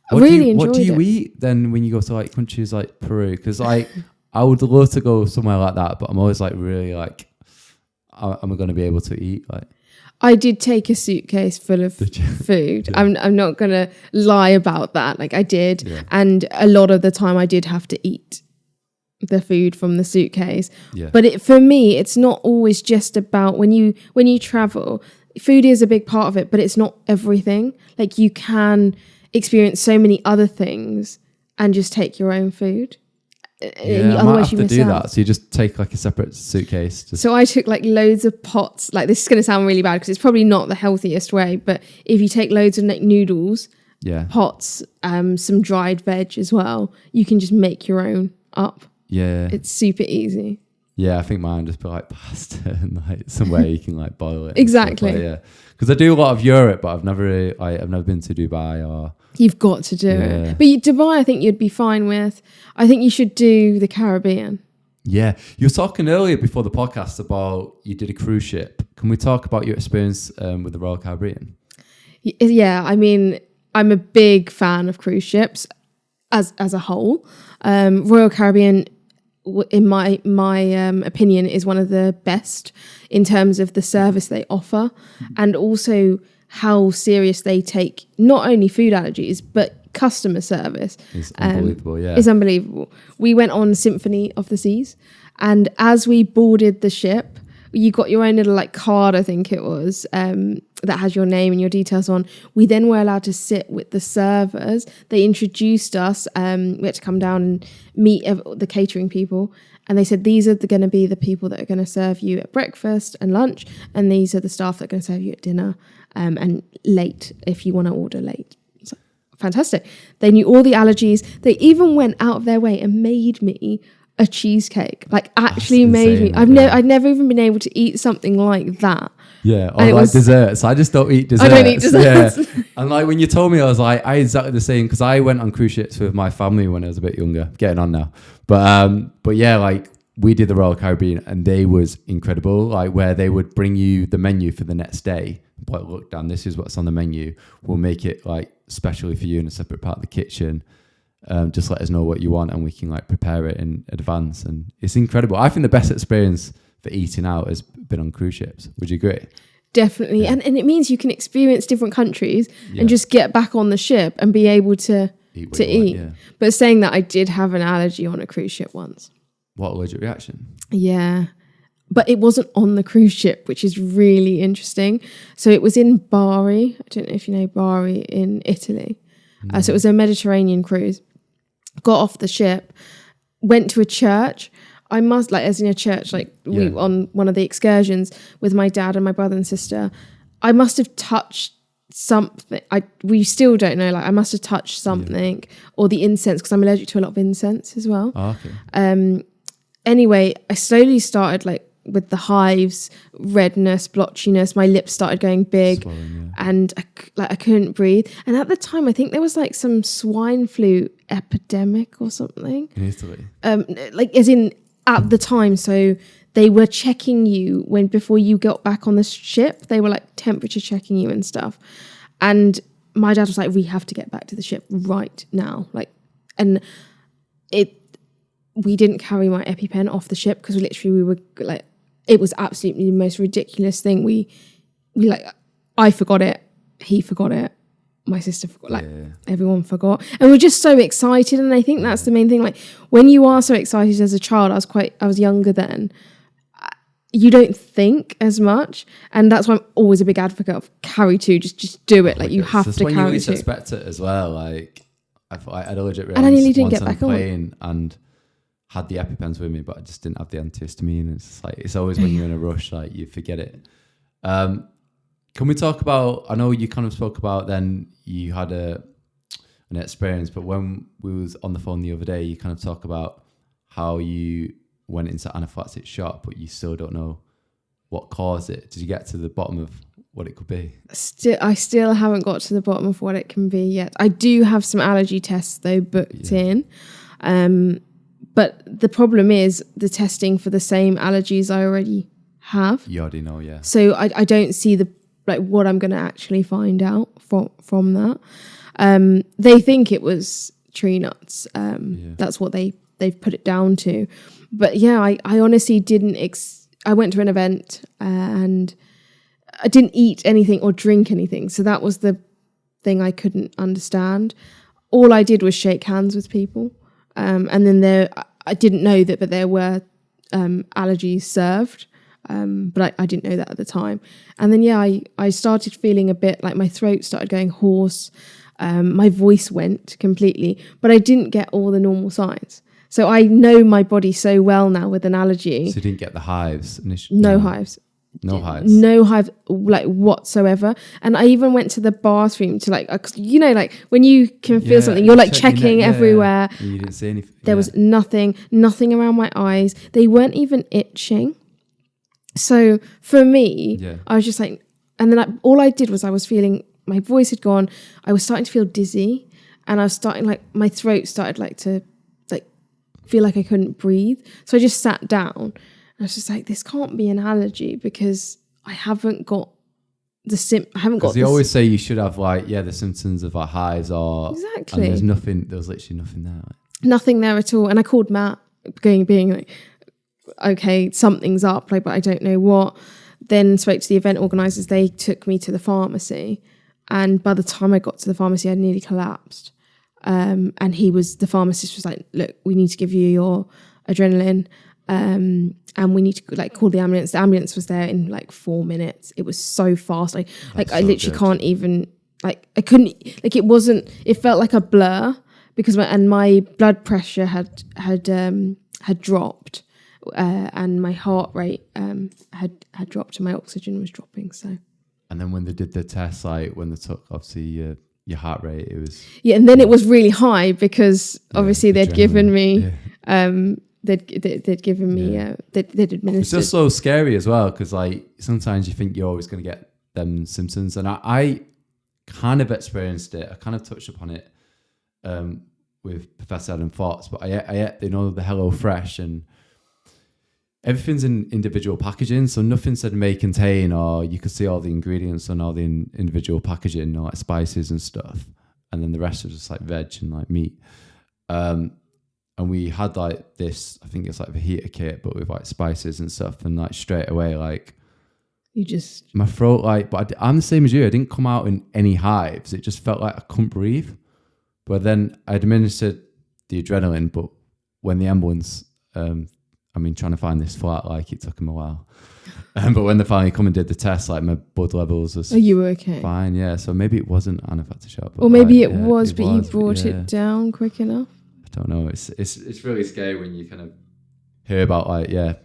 What really enjoyed it. What do you eat then when you go to like countries like Peru? Because like I would love to go somewhere like that, but I'm always like really like, am I going to be able to eat? Like, I did take a suitcase full of food. Yeah. I'm not going to lie about that. Like I did. Yeah. And a lot of the time I did have to eat the food from the suitcase. Yeah. But for me, it's not always just about when you travel, food is a big part of it, but it's not everything. Like you can experience so many other things and just take your own food. Yeah, I might have to do that. So you just take like a separate suitcase. So I took like loads of pots. Like this is going to sound really bad because it's probably not the healthiest way, but if you take loads of like noodles, pots, some dried veg as well, you can just make your own up. Yeah, it's super easy. Yeah, I think mine just be like pasta and like somewhere you can like boil it. Exactly. Like, because I do a lot of Europe, but I've never been to Dubai or. You've got to do it. But Dubai, I think you'd be fine with. I think you should do the Caribbean. Yeah. You were talking earlier before the podcast about you did a cruise ship. Can we talk about your experience with the Royal Caribbean? Yeah. I mean, I'm a big fan of cruise ships as a whole. Royal Caribbean, in my opinion, is one of the best in terms of the service they offer and also how serious they take not only food allergies but customer service. It's unbelievable. It's unbelievable. We went on Symphony of the Seas, and as we boarded the ship, you got your own little like card, I think it was, that has your name and your details on. We then were allowed to sit with the servers. They introduced us. We had to come down and meet the catering people. And they said, these are going to be the people that are going to serve you at breakfast and lunch. And these are the staff that are going to serve you at dinner and late if you want to order late. So, fantastic. They knew all the allergies. They even went out of their way and made me a cheesecake. Like actually made me. I'd never even been able to eat something like that. Yeah, or like desserts. I just don't eat desserts. I don't eat desserts. Yeah. And like when you told me, I was like, I exactly the same because I went on cruise ships with my family when I was a bit younger, getting on now. But yeah, like we did the Royal Caribbean and they was incredible. Like where they would bring you the menu for the next day. Like, look, Dan, this is what's on the menu. We'll make it like specially for you in a separate part of the kitchen. Just let us know what you want and we can like prepare it in advance. And it's incredible. I think the best experience for eating out has been on cruise ships. Would you agree? Definitely. Yeah. And it means you can experience different countries and just get back on the ship and be able to eat. Yeah. But saying that, I did have an allergy on a cruise ship once. What allergic reaction? Yeah. But it wasn't on the cruise ship, which is really interesting. So it was in Bari. I don't know if you know Bari in Italy. So it was a Mediterranean cruise. Got off the ship, went to a church. I must, like, as in a church, like we on one of the excursions with my dad and my brother and sister, I must have touched something. We still don't know. Like, I must have touched something or the incense because I'm allergic to a lot of incense as well. Oh, okay. Anyway, I slowly started like with the hives, redness, blotchiness. My lips started going big, and I couldn't breathe. And at the time, I think there was like some swine flu epidemic or something in Italy. Like as in at the time, so they were checking you before you got back on the ship. They were like temperature checking you and stuff. And my dad was like, "We have to get back to the ship right now." Like, and we didn't carry my EpiPen off the ship because we were like, it was absolutely the most ridiculous thing. We like, I forgot it, he forgot it, my sister forgot, everyone forgot. And we're just so excited. And I think that's the main thing. Like when you are so excited as a child, I was younger then, you don't think as much. And that's why I'm always a big advocate of carry to, just do it. Like you have to carry to. When you least expect it as well. Like I had allergic reactions and I nearly didn't get back on. And had the EpiPens with me, but I just didn't have the antihistamine. It's like, it's always when you're in a rush, like you forget it. Can we talk about, I know you kind of spoke about then you had an experience, but when we was on the phone the other day, you kind of talk about how you went into anaphylactic shock, but you still don't know what caused it. Did you get to the bottom of what it could be? I still haven't got to the bottom of what it can be yet. I do have some allergy tests though booked in. But the problem is the testing for the same allergies I already have. You already know, yeah. So I don't see what I'm going to actually find out from that. They think it was tree nuts. That's what they've put it down to. But yeah, I honestly didn't. I went to an event and I didn't eat anything or drink anything. So that was the thing I couldn't understand. All I did was shake hands with people. And then I didn't know that, but there were allergies served. But I didn't know that at the time. And then, I started feeling a bit like my throat started going hoarse. My voice went completely, but I didn't get all the normal signs. So I know my body so well now with an allergy. So you didn't get the hives initially? No hives. No hives? No hives, whatsoever. And I even went to the bathroom to when you can feel something, you're checking everywhere. And you didn't see anything. There was nothing around my eyes. They weren't even itching. So for me, I was just like, and then all I did was I was feeling, my voice had gone. I was starting to feel dizzy, and I was starting my throat started to feel like I couldn't breathe. So I just sat down. And I was just like, this can't be an allergy because I haven't got the I haven't got. Because they always say you should have the symptoms of hives or exactly. And there's nothing. There was literally nothing there. Nothing there at all. And I called Matt, being like, okay, something's up, but I don't know what. Then spoke to the event organisers. They took me to the pharmacy, and by the time I got to the pharmacy, I'd nearly collapsed. And the pharmacist was like, look, we need to give you your adrenaline, and we need to call the ambulance. The ambulance was there in 4 minutes. It was so fast. I literally can't even I couldn't it wasn't. It felt like a blur because my blood pressure had dropped. And my heart rate had dropped and my oxygen was dropping. So, and then when they did the test, when they took obviously your heart rate, it was and then it was really high because obviously they'd given me they'd given me they'd administered. It's just so scary as well because sometimes you think you're always going to get them symptoms, and I kind of experienced it. I kind of touched upon it with Professor Adam Fox, but I ate the Hello Fresh and. Everything's in individual packaging, so nothing said may contain, or you could see all the ingredients on all the individual packaging, spices and stuff, and then the rest was just veg and meat. And we had this, I think it's a fajita kit, but with spices and stuff, and straight away you just my throat but I'm the same as you. I didn't come out in any hives. It just felt like I couldn't breathe. But then I administered the adrenaline, but when the ambulance. Trying to find this flat, it took them a while. But when they finally come and did the test, my blood levels was you were okay? Fine, yeah. So maybe it wasn't anaphylactic shock. Or maybe it was, but you brought it down quick enough. I don't know. It's really scary when you kind of hear about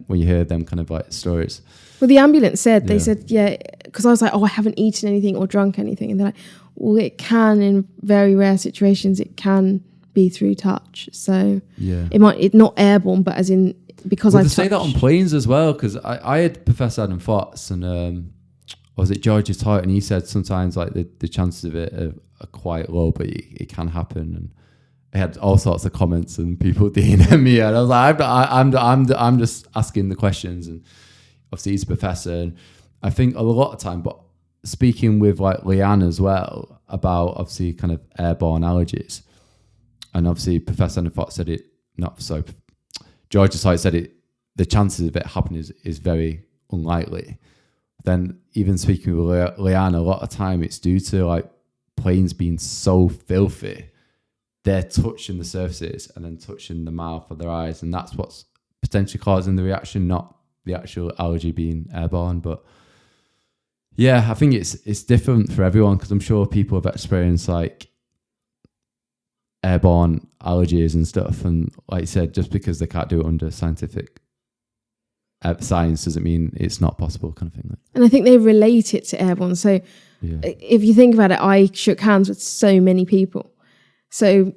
when you hear them kind of stories. Well, the ambulance said, they said, because I was like, I haven't eaten anything or drunk anything. And they're like, well, it can, in very rare situations, it can be through touch. So it's not airborne, but as in, because they say that on planes as well, because I had Professor Adam Fox and was it George's taught, and he said sometimes the chances of it are quite low, but it can happen. And I had all sorts of comments and people DMing me, and I was like, I'm just asking the questions, and obviously he's a professor, and I think a lot of time. But speaking with Leanne as well about obviously kind of airborne allergies, and obviously Professor Adam Fox said it not so. George Site said it. The chances of it happening is very unlikely. Then even speaking with Leanne, a lot of time it's due to planes being so filthy, they're touching the surfaces and then touching the mouth or their eyes, and that's what's potentially causing the reaction, not the actual allergy being airborne. But I think it's different for everyone because I'm sure people have experienced airborne allergies and stuff, and like you said, just because they can't do it under scientific science doesn't mean it's not possible, kind of thing. And I think they relate it to airborne. So if you think about it, I shook hands with so many people. So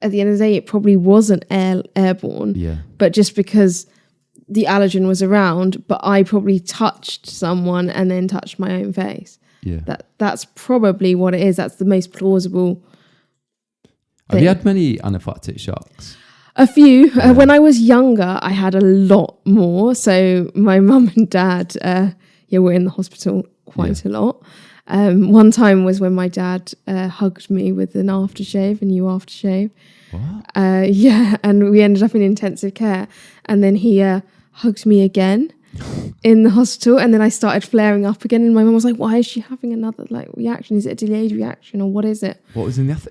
at the end of the day, it probably wasn't airborne, but just because the allergen was around, but I probably touched someone and then touched my own face. That's probably what it is. That's the most plausible. Have you had many anaphylactic shocks? A few. When I was younger, I had a lot more. So my mum and dad, were in the hospital quite a lot. One time was when my dad hugged me with an aftershave, a new aftershave. What? And we ended up in intensive care. And then he hugged me again in the hospital, and then I started flaring up again. And my mum was like, "Why is she having another reaction? Is it a delayed reaction, or what is it?" What was in the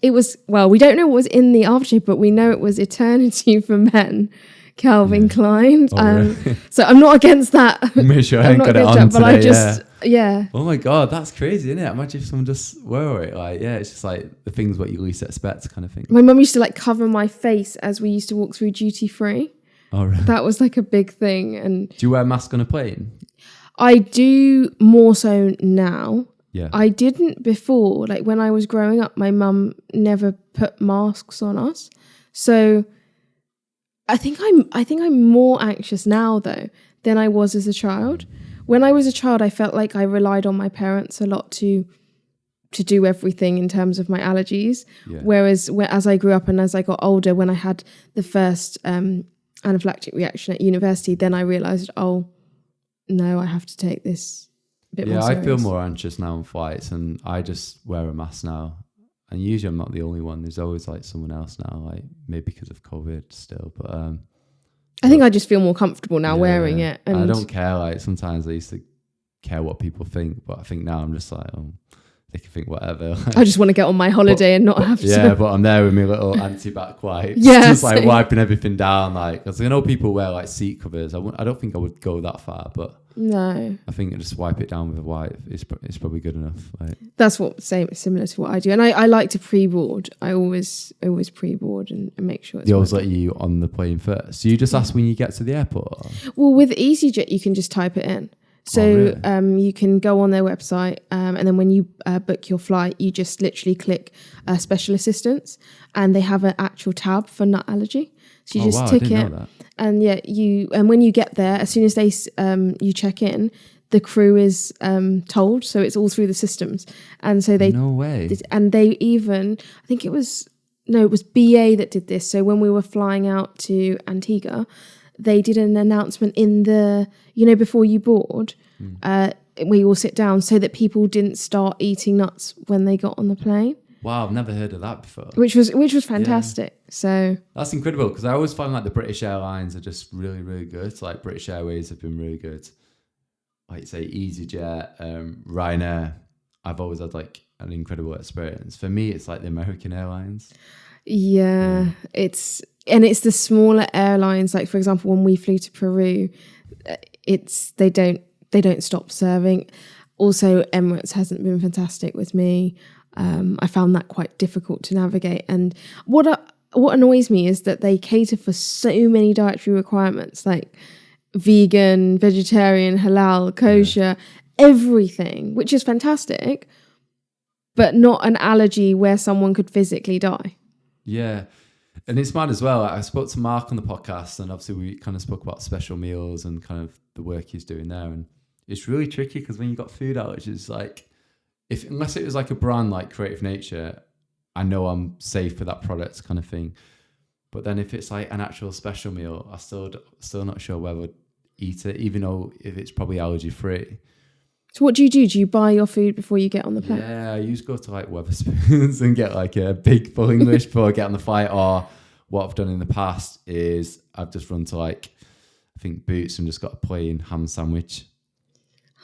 It was, we don't know what was in the aftershave, but we know it was Eternity for Men, Calvin Klein. Really? So I'm not against that. Make sure I ain't got it on that, today, but I just, Oh my God, that's crazy, isn't it? Imagine if someone just wore it. It's just like the things what you least expect kind of thing. My mum used to cover my face as we used to walk through duty free. Oh, really? That was a big thing. And do you wear a mask on a plane? I do more so now. Yeah. I didn't before. When I was growing up, my mum never put masks on us. So I think I'm more anxious now though than I was as a child. When I was a child, I felt like I relied on my parents a lot to do everything in terms of my allergies. Yeah. Whereas as I grew up and as I got older, when I had the first anaphylactic reaction at university, then I realised, oh no, I have to take this. I feel more anxious now on flights, and I just wear a mask now. And usually I'm not the only one. There's always someone else now, maybe because of COVID still. But I think I just feel more comfortable now wearing it. And I don't care. Sometimes I used to care what people think, but I think now I'm just they can think whatever. I just want to get on my holiday and not have to. Yeah, but I'm there with my little anti-bac wipes. Just wiping everything down. Because I know people wear seat covers. I don't think I would go that far, but no. I think just wipe it down with a wipe is probably good enough. That's similar to what I do. And I like to pre-board. I always pre-board and make sure it's they always let you on the plane first. So you just ask when you get to the airport? Or? Well, with EasyJet, you can just type it in. So really? You can go on their website and then when you book your flight, you just literally click special assistance, and they have an actual tab for nut allergy. So you just tick it. And and when you get there, as soon as you check in, the crew is told. So it's all through the systems. And so no way. And they even, I think it was BA that did this. So when we were flying out to Antigua, they did an announcement in the, before you board, we all sit down so that people didn't start eating nuts when they got on the plane. Wow, I've never heard of that before. Which was fantastic. Yeah. So that's incredible, because I always find the British Airlines are just really, really good. British Airways have been really good. Say EasyJet, Ryanair. I've always had an incredible experience. For me, it's the American Airlines. Yeah, it's the smaller airlines. For example, when we flew to Peru, they don't stop serving. Also, Emirates hasn't been fantastic with me. I found that quite difficult to navigate. And what annoys me is that they cater for so many dietary requirements, vegan, vegetarian, halal, kosher, everything, which is fantastic, but not an allergy where someone could physically die. Yeah. And it's mad as well. I spoke to Mark on the podcast, and obviously we kind of spoke about special meals and kind of the work he's doing there. And it's really tricky because when you got food allergies, unless it was a brand like Creative Nature, I know I'm safe for that product kind of thing. But then if it's an actual special meal, I still not sure whether I'd eat it, even though if it's probably allergy free. So what do you do? Do you buy your food before you get on the plane? Yeah, I used to go to Wetherspoons and get a big full English before I get on the flight. Or what I've done in the past is I've just run to I think Boots and just got a plain ham sandwich.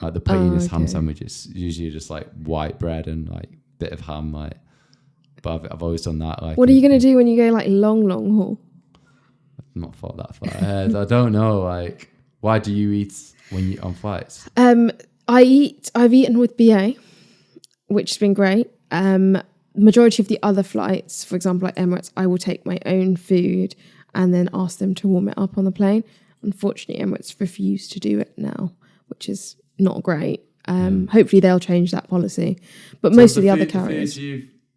The plainest ham sandwich is usually just white bread and bit of ham. But I've always done that. What are you going to do when you go long haul? I've not thought that far ahead. I don't know. Why do you eat when you on flights? I've eaten with BA, which has been great. Majority of the other flights, for example, Emirates, I will take my own food and then ask them to warm it up on the plane. Unfortunately, Emirates refuse to do it now, which is not great. Hopefully they'll change that policy. But so most of the other carriers...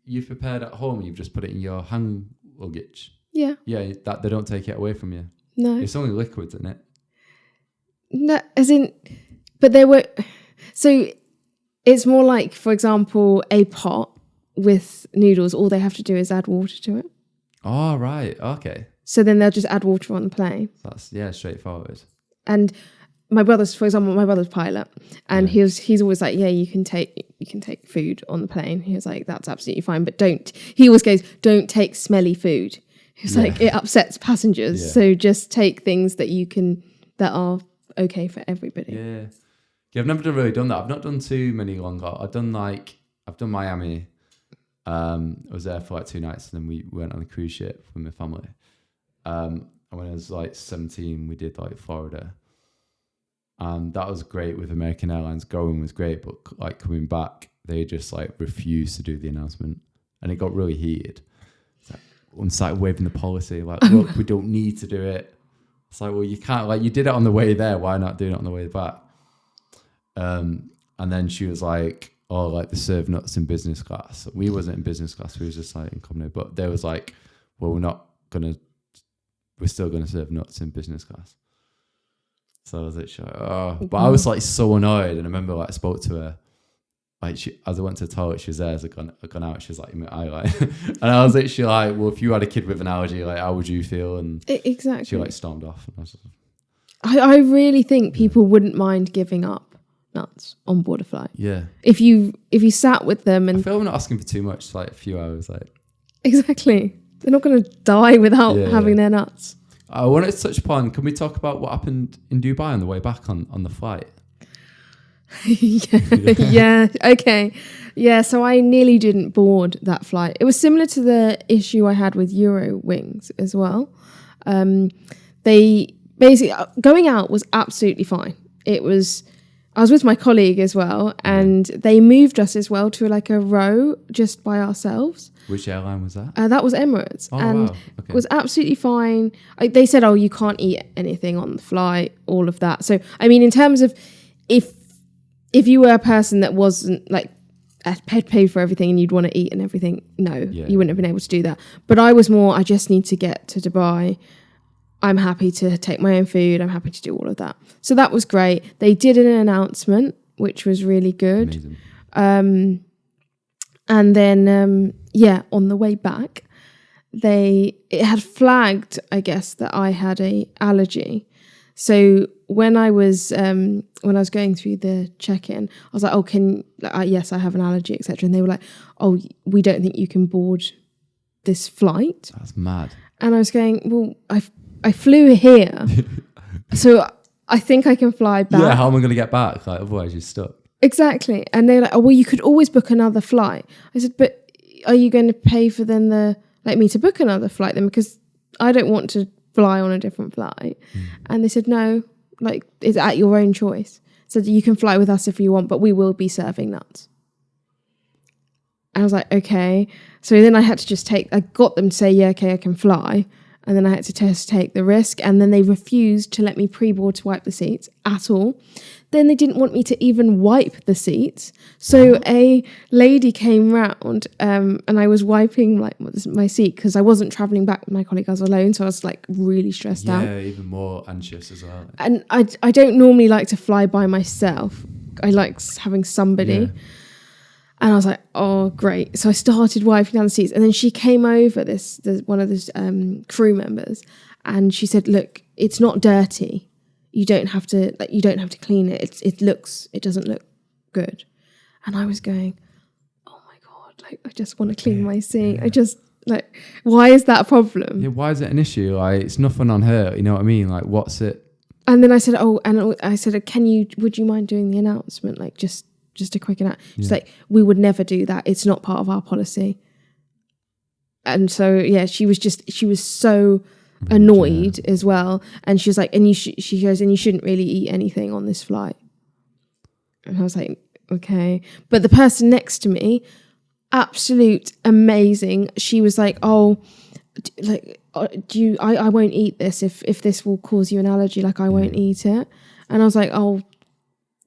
You've prepared at home, you've just put it in your hand luggage? Yeah. Yeah, that they don't take it away from you? No. It's only liquids, isn't it? No, as in... But there were... So it's more for example, a pot with noodles. All they have to do is add water to it. Oh, right. Okay. So then they'll just add water on the plane. That's, straightforward. And my brother's pilot, and he's always like, yeah, you can take food on the plane. He was like, that's absolutely fine, but he always goes, don't take smelly food. He's like, it upsets passengers. Yeah. So just take things that are okay for everybody. Yeah. Yeah, I've never really done that. I've not done too many long hauls. I've done Miami. I was there for like 2 nights, and then we went on a cruise ship with my family. And when I was like 17, we did like Florida. And that was great with American Airlines. Going was great, but like coming back, they just like refused to do the announcement. And it got really heated. And started waving the policy, like, look, we don't need to do it. It's like, well, you can't, like, you did it on the way there. Why not do it on the way back? And then she was like, oh, like they serve nuts in business class. We wasn't in business class. We was just like in common. But they was like, well, we're still going to serve nuts in business class. So I was like, oh, but I was like so annoyed. And I remember like I spoke to her, like as I went to the toilet, she was there, as I gone out, she was like, I like, and I was literally like, well, if you had a kid with an allergy, like how would you feel? And exactly, she like stormed off. And I was like, I really think people wouldn't mind giving up nuts on board a flight. Yeah. If you sat with them and... I feel I'm not asking for too much, like a few hours. Like Exactly. They're not going to die without having their nuts. I wanted to touch upon, can we talk about what happened in Dubai on the way back on the flight? Yeah. Okay. Yeah. So I nearly didn't board that flight. It was similar to the issue I had with Eurowings as well. They basically, going out was absolutely fine. I was with my colleague as well, and they moved us as well to like a row just by ourselves. Which airline was that? That was Emirates. Oh, and wow. Okay. It was absolutely fine. They said, oh, you can't eat anything on the flight, all of that. So, I mean, in terms of if you were a person that wasn't like paid for everything and you'd want to eat and everything, you wouldn't have been able to do that. But I was more, I just need to get to Dubai. I'm happy to take my own food. I'm happy to do all of that. So that was great. They did an announcement, which was really good. Amazing. And then, on the way back, it had flagged, I guess, that I had a allergy. So when I was going through the check-in, I was like, oh, yes, I have an allergy, etc. And they were like, oh, we don't think you can board this flight. That's mad. And I was going, well, I flew here, so I think I can fly back. Yeah, how am I going to get back? Like, otherwise you're stuck. Exactly. And they're like, oh, well, you could always book another flight. I said, but are you going to pay for then me to book another flight then? Because I don't want to fly on a different flight. And they said, no, like it's at your own choice. So you can fly with us if you want, but we will be serving nuts. And I was like, okay. So then I had to I got them to say, yeah, okay, I can fly. And then I had to take the risk. And then they refused to let me pre-board to wipe the seats at all. Then they didn't want me to even wipe the seats. So a lady came round and I was wiping like my seat because I wasn't travelling back with my colleague. I was alone. So I was like really stressed out. Yeah, even more anxious as well. And I don't normally like to fly by myself. I like having somebody. Yeah. And I was like, oh, great. So I started wiping down the seats. And then she came over, one of the crew members, and she said, look, it's not dirty. You don't have to clean it. It doesn't look good. And I was going, oh my God, like I just want to clean my seat. I just like, why is that a problem? Yeah, why is it an issue? Like it's nothing on her, you know what I mean? Like what's it? And then I said, would you mind doing the announcement? Like just a quick announcement. She's like, we would never do that. It's not part of our policy. And so, yeah, she was so annoyed as well. And she was like, she goes, and you shouldn't really eat anything on this flight. And I was like, okay. But the person next to me, absolute amazing. She was like, oh, like, I won't eat this if this will cause you an allergy. Like, I won't eat it. And I was like, oh,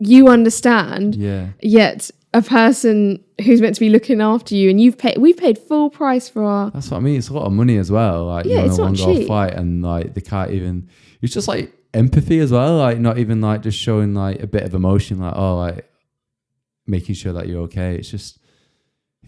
you understand. Yeah. Yet a person who's meant to be looking after you, and we've paid full price for our. That's what I mean. It's a lot of money as well. Like you're on a long flight, and like they can't even. It's just like empathy as well. Like not even like just showing like a bit of emotion. Like like making sure that you're okay. It's just.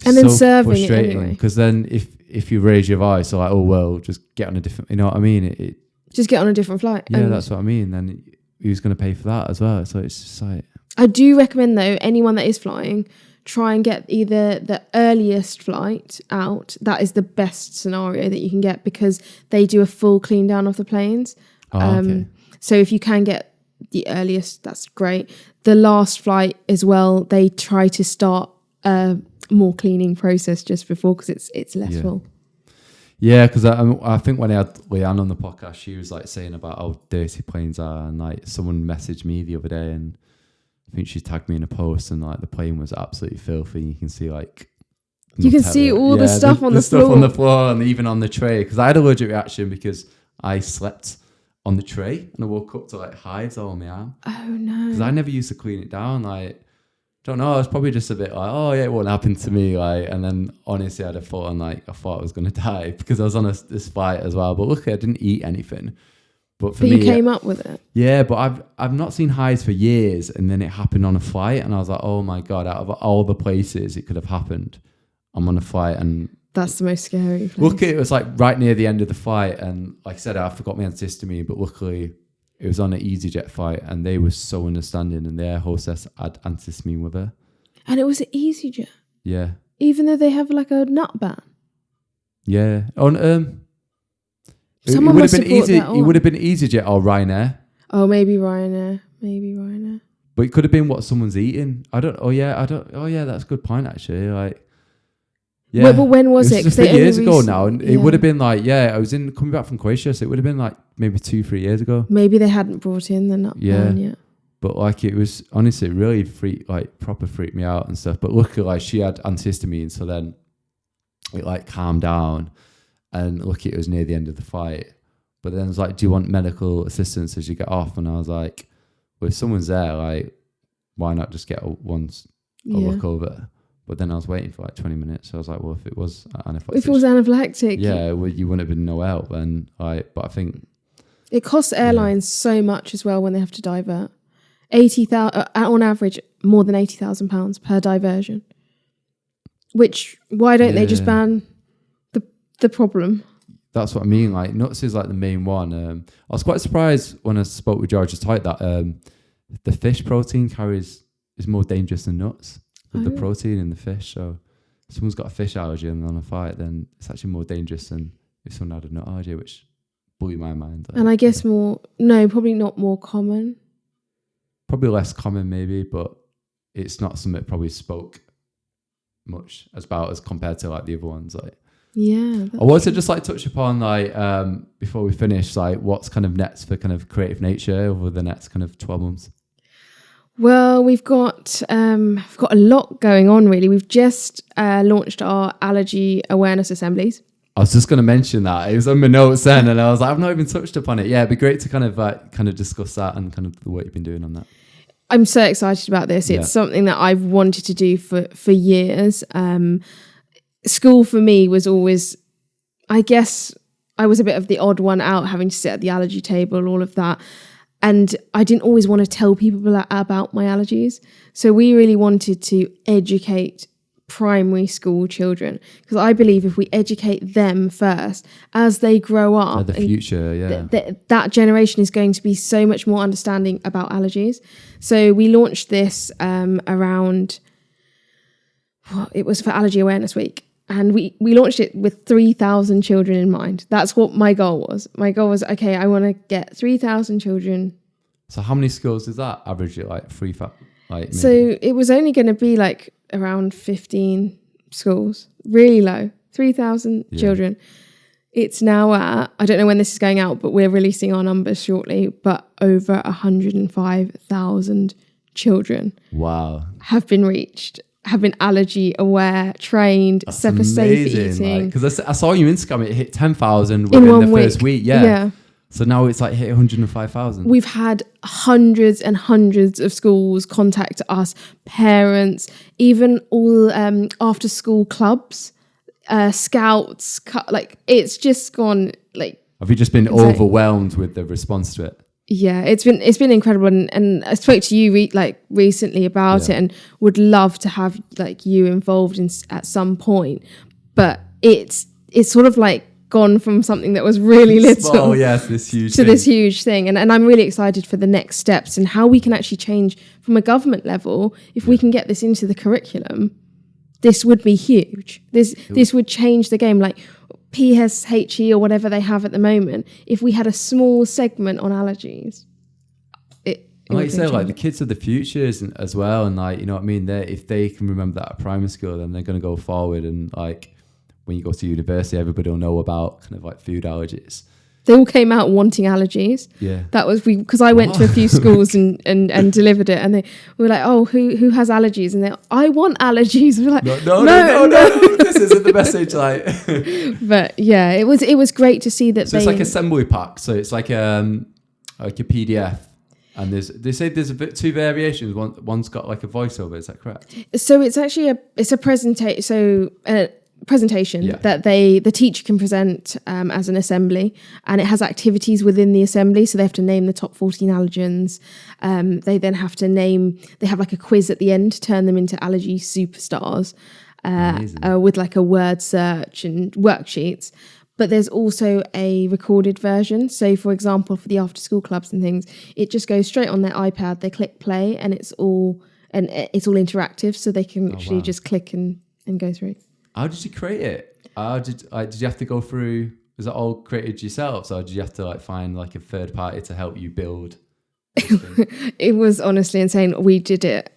And then serving it anyway. Because then if if you raise your voice, or like, oh well, just get on a different, you know what I mean? Just get on a different flight. Yeah, that's what I mean. Then who's going to pay for that as well? So it's just like, I do recommend though, anyone that is flying, try and get either the earliest flight out. That is the best scenario that you can get, because they do a full clean down of the planes. okay. So if you can get the earliest, that's great. The last flight as well, they try to start a more cleaning process just before, because it's less full. Yeah, because I think when I had Leanne on the podcast, she was like saying about how dirty planes are, and like someone messaged me the other day, and I think she tagged me in a post, and like the plane was absolutely filthy. You can see like you can see all the stuff on the floor. Stuff on the floor, and even on the tray. Because I had an allergic reaction because I slept on the tray and I woke up to like hives all on my arm. Oh no! Because I never used to clean it down. Like, don't know. I was probably just a bit like, oh yeah, it won't happen to me. Like, and then honestly, I thought I was gonna die because I was on this flight as well. But luckily, I didn't eat anything. But for me, you came up with it. Yeah, but I've not seen hives for years, and then it happened on a flight, and I was like, oh my god! Out of all the places it could have happened, I'm on a flight, and that's the most scary place. Luckily, it was like right near the end of the flight, and like I said, I forgot my antihistamine, but luckily it was on an EasyJet flight, and they were so understanding, and their hostess had antihistamine with her. And it was an EasyJet? Yeah. Even though they have like a nut ban? Yeah. Someone must have brought that on. It would have been EasyJet or Ryanair. Oh, maybe Ryanair. But it could have been what someone's eating. Oh yeah, that's a good point actually. Like, yeah. Well, but when was it? It was a few years ago now, and it would have been like, I was coming back from Croatia, so it would have been like maybe 2-3 years ago. Maybe they hadn't brought in the nut ban yet. But like, it was honestly really proper freaked me out and stuff. But luckily, like, she had antihistamine, so then it like calmed down. And luckily, it was near the end of the flight. But then it was like, do you want medical assistance as you get off? And I was like, well, if someone's there, like, why not just get a look over? But then I was waiting for like 20 minutes. So I was like, well, if it was anaphylactic. If it was anaphylactic. Yeah, well, you wouldn't have been no help. And but I think it costs airlines so much as well when they have to divert. 80,000 on average, more than £80,000 per diversion. Which, why don't they just ban the problem? That's what I mean. Like, nuts is like the main one. I was quite surprised when I spoke with George's type that the fish protein is more dangerous than nuts with the protein in the fish. So if someone's got a fish allergy and on a flight, then it's actually more dangerous than if someone had a nut allergy, which blew my mind. And I guess probably not more common. Probably less common maybe, but it's not something that probably spoke much about as compared to like the other ones. Like, yeah. I wanted to just like touch upon like before we finish, like what's kind of next for kind of creative nature over the next kind of 12 months. Well, we've got a lot going on really. We've just launched our allergy awareness assemblies. I was just going to mention that. It was on my notes then, and I was like, I've not even touched upon it. Yeah, it'd be great to kind of discuss that and kind of the work you've been doing on that. I'm so excited about this. It's something that I've wanted to do for years. School for me was always, I guess, I was a bit of the odd one out, having to sit at the allergy table, all of that. And I didn't always want to tell people about my allergies. So we really wanted to educate primary school children, because I believe if we educate them first as they grow up, the future, that generation is going to be so much more understanding about allergies. So we launched this around, it was for Allergy Awareness Week, and we launched it with 3,000 children in mind. That's what my goal was. My goal was, okay, I want to get 3,000 children. So how many schools is that average? Like maybe? So it was only going to be like around 15 schools, really low, 3,000 children. It's now at, I don't know when this is going out, but we're releasing our numbers shortly, but over 105,000 children have been reached, have been allergy aware, trained, for safe eating. Because I saw you Instagram, it hit 10,000 within the first week. Yeah. So now it's like hit 105,000. We've had hundreds and hundreds of schools contact us, parents, even all after school clubs, scouts. Like, it's just gone like. Have you just been overwhelmed with the response to it? Yeah, it's been incredible, and I spoke to you recently about it, and would love to have like you involved at some point. But it's it's sort of like gone from something that was really little small, yes, this huge to thing. this huge thing. And I'm really excited for the next steps and how we can actually change from a government level. If we can get this into the curriculum, this would be huge. This would change the game. Like PSHE or whatever they have at the moment, if we had a small segment on allergies, like you say, like the kids are the future as well, and like, you know what I mean, if they can remember that at primary school, then they're going to go forward, and like when you go to university, everybody will know about kind of like food allergies. They all came out wanting allergies. Yeah, that was because I went to a few schools and delivered it, and they were like, "Oh, who has allergies?" And I want allergies. We were like, no, this isn't the message. Like, but yeah, it was great to see that. So it's like assembly pack. So it's like a PDF. And they say there's two variations. One's got like a voiceover. Is that correct? So it's actually a presentation. So presentation that the teacher can present as an assembly, and it has activities within the assembly. So they have to name the top 14 allergens. They then have to they have like a quiz at the end to turn them into allergy superstars with like a word search and worksheets. But there's also a recorded version. So, for example, for the after-school clubs and things, it just goes straight on their iPad. They click play, and it's all interactive, so they can just click and go through. How did you create it? Did you have to go through? Was it all created yourselves, or did you have to like find like a third party to help you build? It was honestly insane. We did it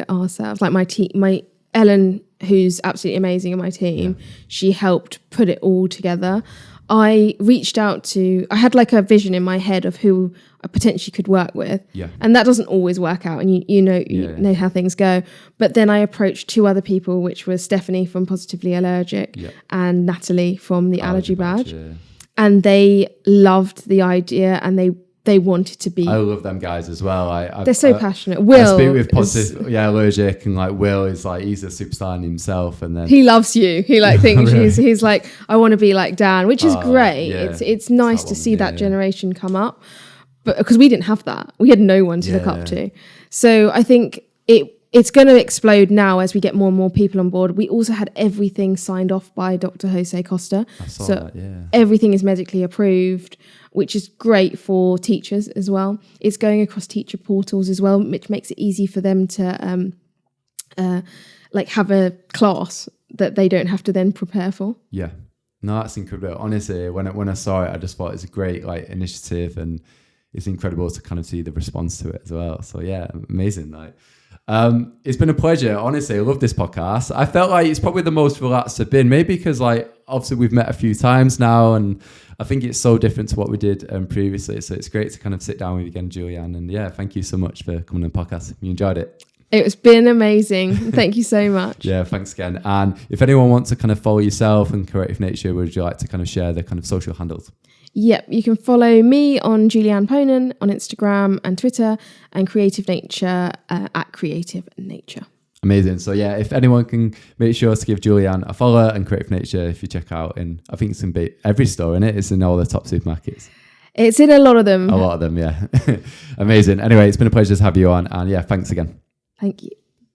ourselves. Like my Ellen, who's absolutely amazing in my team, she helped put it all together. I reached out I had like a vision in my head of who I potentially could work with. Yeah. And that doesn't always work out, and you know how things go. But then I approached two other people, which was Stephanie from Positively Allergic and Natalie from the Allergy Badge. Yeah. And they loved the idea, and they wanted to be. I love them guys as well. They're so passionate. Will, I speak with Positive Allergic, and like Will is like, he's a superstar in himself, and then he loves you. He like thinks really? he's like, I want to be like Dan, which is great. Yeah. It's nice to see that generation come up, but because we didn't have that, we had no one to look up to. So I think it's going to explode now as we get more and more people on board. We also had everything signed off by Dr. Jose Costa. I saw that, yeah. Everything is medically approved, which is great for teachers as well. It's going across teacher portals as well, which makes it easy for them to like have a class that they don't have to then prepare for. Yeah. No, that's incredible. Honestly, when I saw it, I just thought it's a great like initiative, and it's incredible to kind of see the response to it as well. So yeah, amazing. Like, it's been a pleasure. Honestly, I love this podcast. I felt like it's probably the most relaxed I've been, maybe because like obviously we've met a few times now, and I think it's so different to what we did previously. So it's great to kind of sit down with you again, Julianne. And yeah, thank you so much for coming on the podcast. You enjoyed it? It's been amazing. Thank you so much. Yeah, thanks again. And if anyone wants to kind of follow yourself and Creative Nature, would you like to kind of share the kind of social handles? Yep, you can follow me on Julianne Ponan on Instagram and Twitter, and Creative Nature at Creative Nature. Amazing. So yeah, if anyone can make sure to give Julianne a follow, and Creative Nature, if you check out in, I think it's in every store, in it? It's in all the top supermarkets. It's in a lot of them. A lot of them, yeah. Amazing. Anyway, it's been a pleasure to have you on, and yeah, thanks again. Thank you.